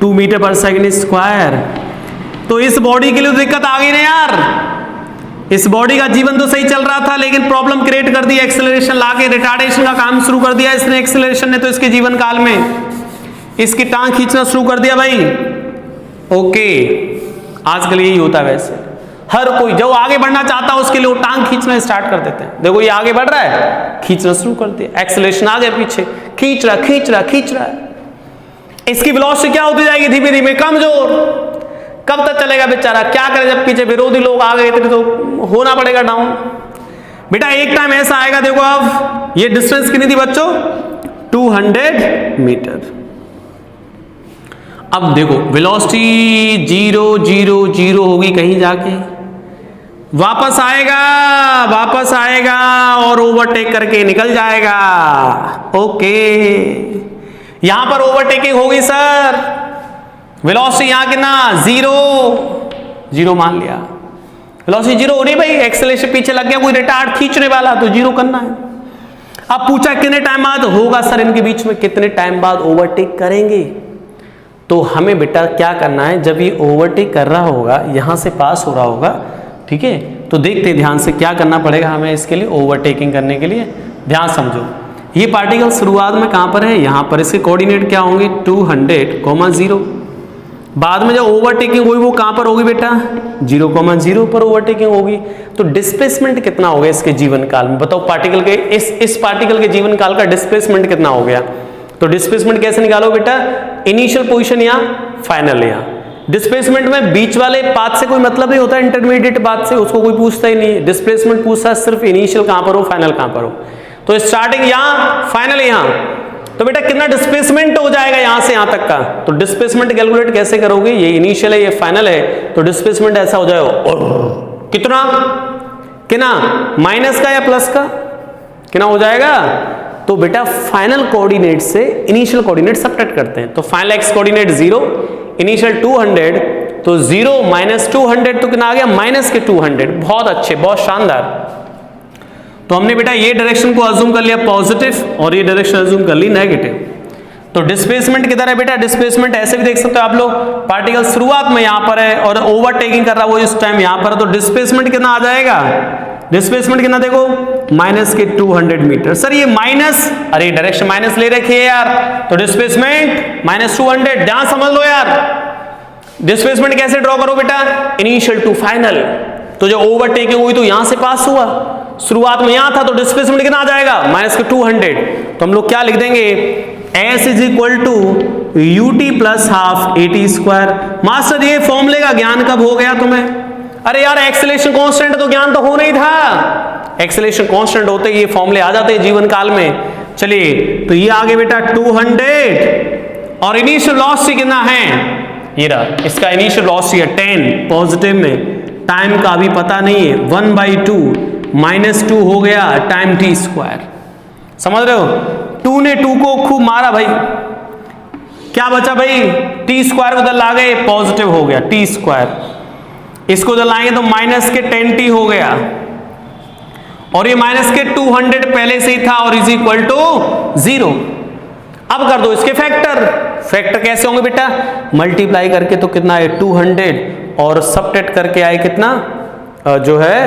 2 मीटर पर सेकेंड स्क्वायर, तो इस बॉडी के लिए तो दिक्कत आ गई ना यार। इस बॉडी का जीवन तो सही चल रहा था, लेकिन प्रॉब्लम क्रिएट कर दी, एक्सेलरेशन लाके रिटार्डेशन का काम शुरू कर दिया इसने। एक्सेलरेशन ने तो इसके जीवन काल में इसकी टांग खींचना शुरू कर दिया भाई। ओके, आजकल यही होता है वैसे, हर कोई जो आगे बढ़ना चाहता है उसके लिए वो टांग खींचना स्टार्ट कर देते हैं। देखो ये आगे बढ़ रहा है, खींचना शुरू कर दिया, एक्सेलरेशन आ गया पीछे, खींच रहा है। इसकी वेलोसिटी क्या होती जाएगी, धीमे धीमे कमजोर। कब तक चलेगा बेचारा, क्या करे, जब पीछे विरोधी लोग आ गए तो होना पड़ेगा डाउन। बेटा एक टाइम ऐसा आएगा, देखो अब ये डिस्टेंस कितनी थी बच्चों, 200 मीटर। अब देखो वेलोसिटी 0 0 0 होगी, कहीं जाके वापस आएगा और ओवरटेक करके निकल जाएगा। ओके, यहां पर ओवरटेकिंग होगी सर, वेलोसिटी यहां कितना 0 मान लिया, वेलोसिटी 0 हो रही भाई, एक्सेलरेशन पीछे लग गया, कोई रिटार्ड खींचने वाला तो 0 करना है। अब पूछा कितने टाइम बाद होगा सर इनके बीच में, कितने टाइम बाद ओवरटेक करेंगे, तो हमें बेटा क्या करना है, जब ये ओवरटेक कर रहा होगा, यहां से पास हो रहा होगा, ठीक है, तो देखते हैं ध्यान से क्या करना पड़ेगा हमें इसके लिए, ओवरटेकिंग करने के लिए। ध्यान समझो, ये पार्टिकल शुरुआत में कहां पर है, यहां पर, इसके कोऑर्डिनेट क्या होंगे 200,0, बाद में जब ओवरटेकिंग हुई वो कहां पर होगी बेटा 0,0 पर ओवरटेकिंग होगी। तो डिस्प्लेसमेंट कितना हो गया इसके जीवन काल में, बताओ पार्टिकल के इस पार्टिकल के जीवन काल का डिस्प्लेसमेंट कितना हो गया। तो डिस्प्लेसमेंट कैसे निकालो बेटा, इनिशियल पोजीशन या फाइनल, या डिस्प्लेसमेंट में बीच वाले पाथ से कोई मतलब नहीं होता, इंटरमीडिएट पाथ से उसको कोई पूछता ही नहीं, डिस्प्लेसमेंट पूछता है सिर्फ इनिशियल कहां पर हो, फाइनल कहां पर हो। तो स्टार्टिंग यहां, फाइनल यहां, तो बेटा कितना डिस्प्लेसमेंट हो जाएगा यहां से यहां तक का, तो डिस्प्लेसमेंट कैलकुलेट कैसे करोगे, ये इनिशियल है ये फाइनल है, तो डिस्प्लेसमेंट ऐसा हो जाएगा कितना कितना माइनस का या प्लस का, कितना हो जाएगा, तो बेटा फाइनल कोऑर्डिनेट से इनिशियल कोऑर्डिनेट सब्ट्रैक्ट करते हैं, तो फाइनल एक्स कोऑर्डिनेट 0, इनिशियल 200, तो 0 - 200 तो कितना आ गया माइनस के 200, बहुत अच्छे, बहुत शानदार। तो हमने बेटा ये डायरेक्शन को अज्यूम कर लिया पॉजिटिव और ये डायरेक्शन अज्यूम कर ली नेगेटिव। तो डिस्प्लेसमेंट किधर है बेटा, डिस्प्लेसमेंट ऐसे भी देख सकते हो आप लोग, पार्टिकल शुरुआत में यहां पर है और ओवरटेकिंग कर रहा है वो इस टाइम यहां पर है, तो डिस्प्लेसमेंट कितना आ जाएगा, डिस्प्लेसमेंट कितना देखो माइनस के 200 मीटर। सर ये माइनस, अरे डायरेक्शन माइनस ले रखी है यार, तो डिस्प्लेसमेंट -200, ध्यान समझ लो यार, डिस्प्लेसमेंट कैसे ड्रॉ करो बेटा, इनिशियल टू फाइनल, तो जब ओवरटेकिंग हुई तो यहां से पास हुआ, शुरुआत में यहां था, तो डिस्प्लेसमेंट कितना आ जाएगा माइनस के 200, तो हम लोग क्या लिख देंगे S = UT + ½ AT²। मास्टर ये फॉर्मूले का ज्ञान कब हो गया तुम्हें, अरे यार एक्सेलरेशन कांस्टेंट तो ज्ञान तो हो नहीं था, एक्सेलरेशन कांस्टेंट होते ये फॉर्मूले आ जाते हैं जीवन काल में। चलिए तो ये आगे बेटा 200 और इनिशियल वेलोसिटी कितना है, ये रहा, इसका इनिशियल वेलोसिटी है 10 पॉजिटिव में, टाइम का अभी पता नहीं है, 1/2 -2 हो गया टाइम t², समझ रहे हो, 2 ने 2 को खूब मारा भाई, क्या बचा भाई t² उधर ला गए पॉजिटिव हो गया t², इसको उधर लाएंगे तो माइनस के 10t हो गया, और ये माइनस के 200 पहले से ही था और इज इक्वल टू 0। अब कर दो इसके फैक्टर, फैक्टर कैसे होंगे बेटा, मल्टीप्लाई करके तो कितना है 200 और सब्ट्रैक्ट करके आए कितना जो है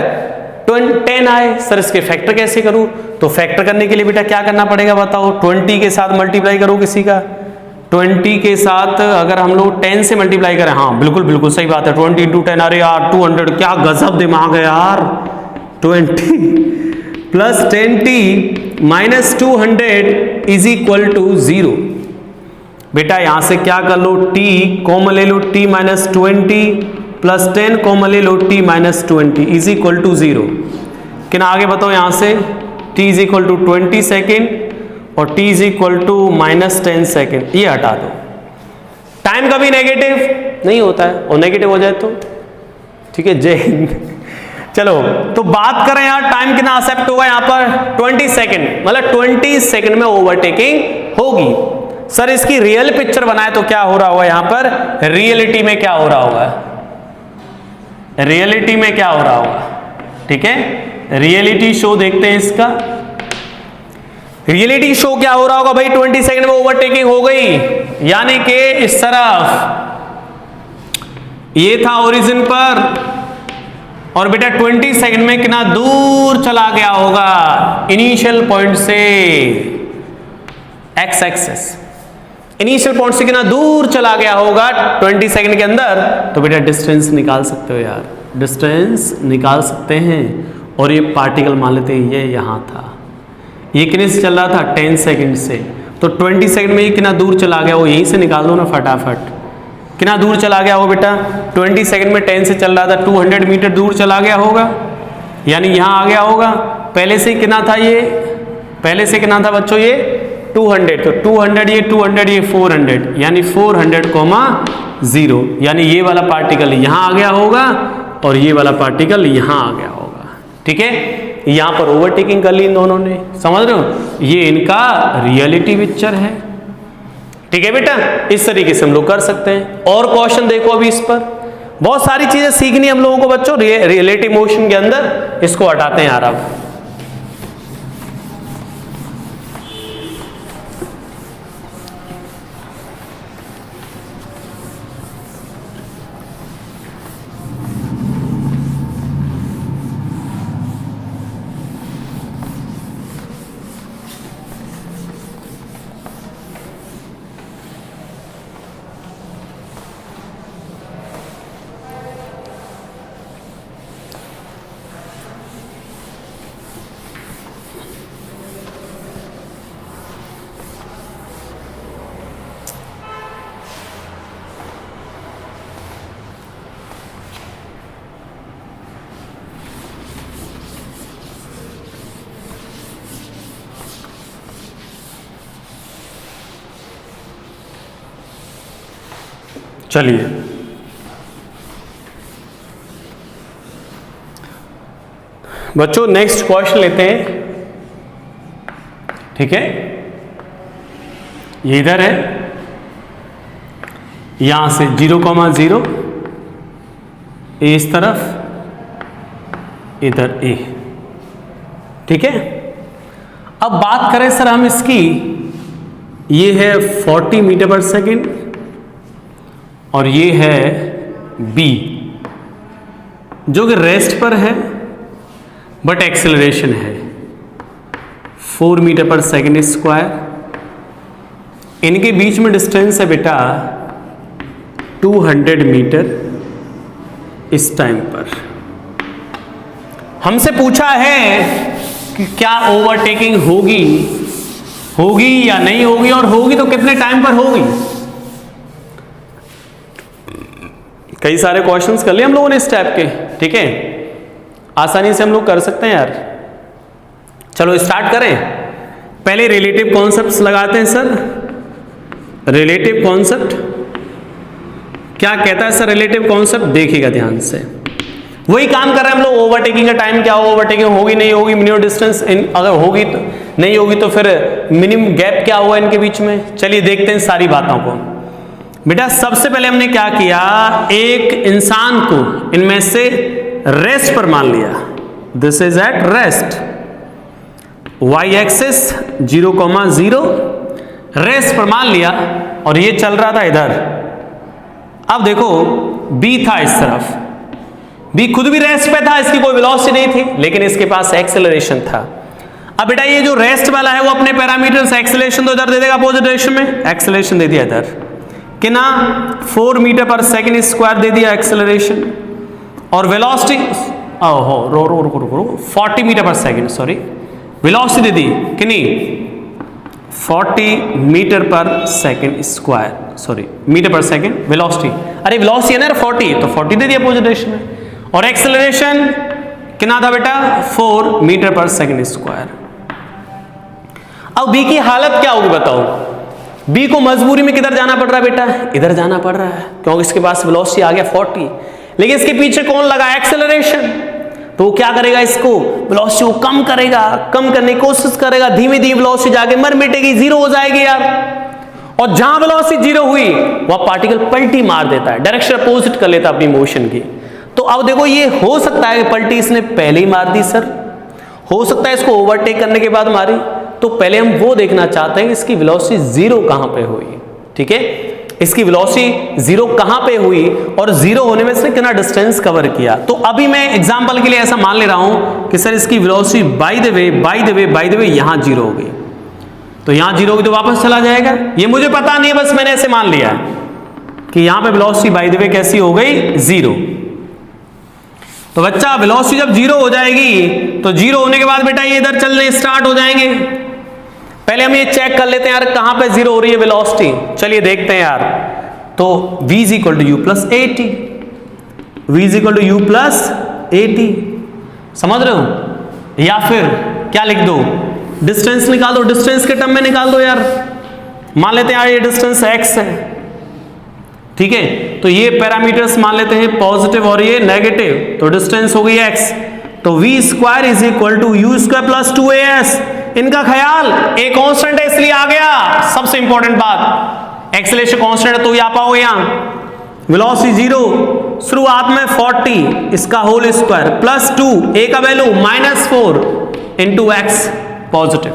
10 आए। सर इसके फैक्टर कैसे करूं, तो फैक्टर करने के लिए बेटा क्या करना पड़ेगा बताओ, 20 के साथ मल्टीप्लाई करो किसी का, 20 के साथ अगर हम लोग 10 से मल्टीप्लाई करें, हाँ बिल्कुल बिल्कुल सही बात है, 20 × 10, अरे यार 200, क्या गजब दिमाग है यार, 20 + 10t - 200 इज इक्वल टू 0। बेटा यहां से क्या कर लो, t कॉमन ले लो, t - 20 + 10 कॉमन ले लो, t - 20 इज इक्वल टू 0। कितना आगे बताओ यहां से, t is equal to 20 second और t is equal to -10 second, ये हटा दो। टाइम कभी नेगेटिव नहीं होता है, और नेगेटिव हो जाए तो ठीक है, जय हिंद। चलो तो बात करें यार टाइम कितना एक्सेप्ट होगा यहाँ पर 20 सेकेंड, मतलब 20 सेकेंड में ओवरटेकिंग होगी। सर इसकी रियल पिक्चर बनाए तो क्या हो रहा होगा यहाँ पर, रियलिटी में क्या हो रहा होगा, रियलिटी में क्या हो रहा होगा, ठीक है, रियलिटी शो देखते हैं इसका। रियलिटी शो क्या हो रहा होगा भाई, 20 सेकंड में ओवरटेकिंग हो गई, यानी कि इस तरफ ये था ओरिजिन पर, और बेटा 20 सेकंड में कितना दूर चला गया होगा इनिशियल पॉइंट से, एक्स एक्सेस, इनिशियल पॉइंट से कितना दूर चला गया होगा 20 सेकंड के अंदर, तो बेटा डिस्टेंस निकाल सकते हो यार, डिस्टेंस निकाल सकते हैं। और ये पार्टिकल मान लेते हैं ये यहां था, ये कितने से चल रहा था 10 सेकंड से, तो 20 सेकंड में ये कितना दूर चला गया, वो यहीं से निकाल दो ना फटाफट, कितना दूर चला गया हो बेटा, 20 सेकंड में 10 से चल रहा था 200 मीटर दूर चला गया होगा, यानी यहां आ गया होगा। पहले से कितना था ये, पहले से कितना था बच्चों ये 200, तो 200 ये 200 ये 400, यानी 400,0, यानी ये वाला पार्टिकल यहां आ गया होगा और ये वाला पार्टिकल यहां आ गया होगा, ठीक है। यहां पर ओवरटेकिंग कर ली इन दोनों ने, समझ रहे हो, ये इनका रियलिटी पिक्चर है, ठीक है बेटा, इस तरीके से हम लोग कर सकते हैं। और क्वेश्चन देखो अभी इस पर, बहुत सारी चीजें सीखनी हम लोगों को बच्चों रिलेटिव मोशन के अंदर। इसको हटाते हैं यार अब। चलिए बच्चों नेक्स्ट क्वेश्चन लेते हैं। ठीक है, ये इधर है, यहां से 0,0 ए इस तरफ, इधर ए। ठीक है, अब बात करें सर हम इसकी, ये है 40 मीटर पर सेकेंड और ये है बी जो कि रेस्ट पर है बट एक्सेलरेशन है 4 मीटर पर सेकेंड स्क्वायर। इनके बीच में डिस्टेंस है बेटा 200 मीटर इस टाइम पर। हमसे पूछा है कि क्या ओवरटेकिंग होगी या नहीं होगी, और होगी तो कितने टाइम पर होगी। कई सारे क्वेश्चंस कर लिए हम लोगों ने इस टाइप के। ठीक है, आसानी से हम लोग कर सकते हैं यार। चलो स्टार्ट करें। पहले रिलेटिव कॉन्सेप्ट्स लगाते हैं सर। रिलेटिव कॉन्सेप्ट क्या कहता है सर? रिलेटिव कॉन्सेप्ट देखिएगा ध्यान से, वही काम कर रहे हैं हम लोग। ओवरटेकिंग का टाइम क्या होगा, ओवरटेकिंग होगी नहीं होगी, मिनिमम डिस्टेंस अगर होगी तो नहीं होगी तो फिर मिनिमम गैप क्या हुआ इनके बीच में। चलिए देखते हैं सारी बातों को। बेटा सबसे पहले हमने क्या किया, एक इंसान को इनमें से रेस्ट पर मान लिया, this is at rest, y axis 0,0 rest पर मान लिया, और ये चल रहा था इधर। अब देखो बी था इस तरफ, बी खुद भी रेस्ट पे था, इसकी कोई वेलोसिटी नहीं थी, लेकिन इसके पास एक्सेलरेशन था। अब बेटा ये जो रेस्ट वाला है वो अपने पैरामीटर्स एक्सेलरेशन तो इधर दे देगा अपोजिट डायरेक्शन में, एक्सेलरेशन दे दिया इधर कितना 4 मीटर पर सेकेंड स्क्वायर दे दिया एक्सेलरेशन, और वेलोसिटी रो 40 मीटर पर सेकेंड, सॉरी वेलोसिटी दे दी कितनी 40 मीटर पर सेकेंड स्क्वायर, सॉरी मीटर पर सेकेंड वेलोसिटी, अरे वेलोसिटी है ना 40, तो 40 दे दिया अपोजिट डायरेक्शन में, और एक्सेलरेशन कितना था बेटा 4 मीटर पर सेकेंड स्क्वायर। अब बी की हालत क्या होगी बताओ? बी को मजबूरी में किधर जाना पड़ रहा है बेटा? इधर जाना पड़ रहा है, क्योंकि इसके पास वेलोसिटी आ गया 40, लेकिन इसके पीछे कौन लगा? एक्सेलरेशन। तो वो क्या करेगा, इसको वेलोसिटी को कम करेगा, कम करने की कोशिश करेगा, धीमे धीमे वेलोसिटी जाके मर मिटेगी, जीरो हो जाएगी यार। और जहां वेलोसिटी जीरो हुई वह पार्टिकल पलटी मार देता है, डायरेक्शन अपोजिट कर लेता है अपनी मोशन की। तो अब देखो ये हो सकता है कि पलटी इसने पहले ही मार दी सर, हो सकता है इसको ओवरटेक करने के बाद मारी। तो पहले हम वो देखना चाहते हैं कि इसकी वेलोसिटी जीरो कहां पे हुई। ठीक है, इसकी वेलोसिटी जीरो कहां पे हुई और जीरो होने में इसने कितना डिस्टेंस कवर किया। तो अभी मैं एग्जांपल के लिए ऐसा मान ले रहा हूं कि सर इसकी वेलोसिटी बाय द वे यहां जीरो हो गई, तो यहां जीरो होगी तो वापस चला जाएगा। ये मुझे पता नहीं है, बस मैंने ऐसे मान लिया कि यहां पे वेलोसिटी बाय द वे कैसी हो गई, जीरो। तो बच्चा वेलोसिटी जब जीरो हो जाएगी तो जीरो होने के बाद बेटा ये इधर चलने स्टार्ट हो जाएंगे। पहले हम ये चेक कर लेते हैं यार कहां पे जीरो हो रही है वेलोसिटी। चलिए देखते हैं यार। तो v = u + at, v = u + at, समझ रहे हो? या फिर क्या लिख दो, डिस्टेंस निकाल दो, डिस्टेंस के टर्म में निकाल दो यार। मान लेते हैं यार ये डिस्टेंस x है, ठीक है, तो ये पैरामीटर्स मान लेते हैं पॉजिटिव और ये नेगेटिव, तो डिस्टेंस हो गई x। तो v² = u² + 2as। इनका ख्याल एक कांस्टेंट है इसलिए आ गया। सबसे इंपॉर्टेंट बात, एक्सेलरेशन कांस्टेंट है तो ही आ पाओगे यहां। वेलोसिटी 0, शुरुआत में 40 इसका होल स्क्वायर प्लस 2, ए का वैल्यू -4 इंटू एक्स पॉजिटिव।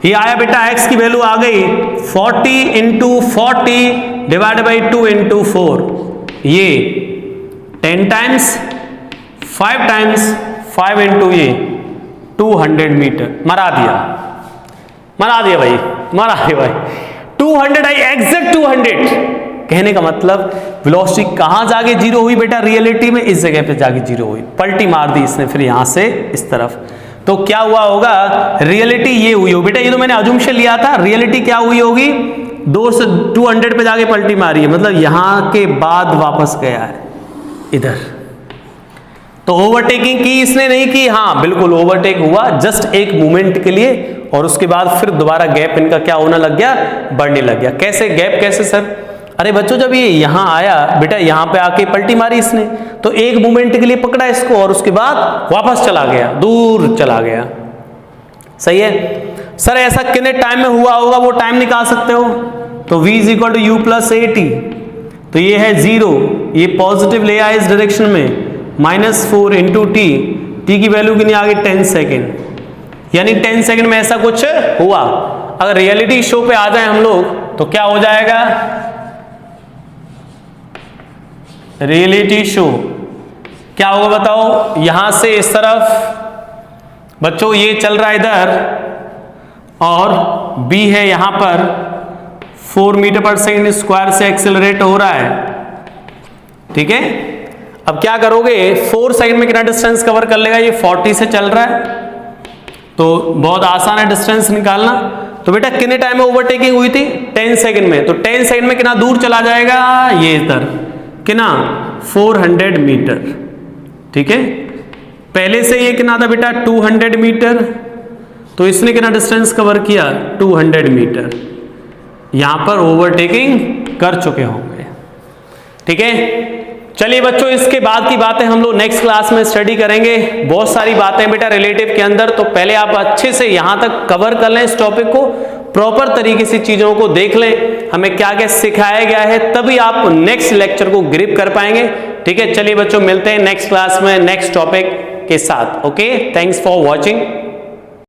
ये आया बेटा x की वैल्यू आ गई 40 इंटू 40 डिवाइड बाई 2 इंटू 4, ये 10 टाइम्स 5 टाइम्स 5 इंटू ये 200 मीटर। मरा दिया भाई, मरा दिया भाई। 200 आई एग्जैक्ट 200। कहने का मतलब वेलोसिटी कहां जाके जीरो हुई बेटा, रियलिटी में इस जगह पे जाके जीरो हुई, पलटी मार दी इसने फिर यहां से इस तरफ। तो क्या हुआ होगा, रियलिटी ये हुई हो बेटा, ये तो मैंने अजम्पशन लिया था, रियलिटी क्या हुई होगी 200 पे जाके पलटी मारी है, मतलब यहां के बाद वापस गया है इधर। तो ओवरटेकिंग की इसने नहीं की, हाँ बिल्कुल ओवरटेक हुआ जस्ट एक मोमेंट के लिए, और उसके बाद फिर दोबारा गैप इनका क्या होना लग गया, बढ़ने लग गया। कैसे गैप, कैसे सर? अरे बच्चों जब ये यहां आया बेटा, यहां पे आके पलटी मारी इसने, तो एक मोमेंट के लिए पकड़ा इसको और उसके बाद वापस चला गया, दूर चला गया। सही है सर, ऐसा कितने टाइम में हुआ होगा वो टाइम निकाल सकते हो? तो v is equal to u plus a t, तो ये है 0, ये पॉजिटिव ले आया इस डायरेक्शन में, -4 इंटू टी, टी की वैल्यू कितनी आ गई 10 सेकेंड, यानी 10 सेकेंड में ऐसा कुछ हुआ। अगर रियलिटी शो पे आ जाए हम लोग तो क्या हो जाएगा, रियलिटी शो क्या होगा बताओ, यहां से इस तरफ बच्चों ये चल रहा है इधर, और b है यहां पर 4 मीटर पर सेकेंड स्क्वायर से एक्सेलरेट हो रहा है, ठीक है। अब क्या करोगे, 4 सेकंड में कितना डिस्टेंस कवर कर लेगा, ये 40 से चल रहा है, तो बहुत आसान है डिस्टेंस निकालना। तो बेटा कितने टाइम में ओवरटेकिंग हुई थी, 10 सेकंड में, तो 10 सेकंड में कितना दूर चला जाएगा, ये इधर कितना 400 मीटर, ठीक है। पहले से ये कितना था बेटा 200 मीटर, तो इसने कितना डिस्टेंस कवर किया 200 मीटर, यहां पर ओवरटेकिंग कर चुके होंगे, ठीक है। चलिए बच्चों, इसके बाद की बातें हम लोग नेक्स्ट क्लास में स्टडी करेंगे। बहुत सारी बातें बेटा रिलेटिव के अंदर, तो पहले आप अच्छे से यहां तक कवर कर लें इस टॉपिक को, प्रॉपर तरीके से चीजों को देख लें, हमें क्या क्या सिखाया गया है, तभी आप नेक्स्ट लेक्चर को ग्रिप कर पाएंगे, ठीक है। चलिए बच्चों, मिलते हैं नेक्स्ट क्लास में नेक्स्ट टॉपिक के साथ। Okay, thanks for watching.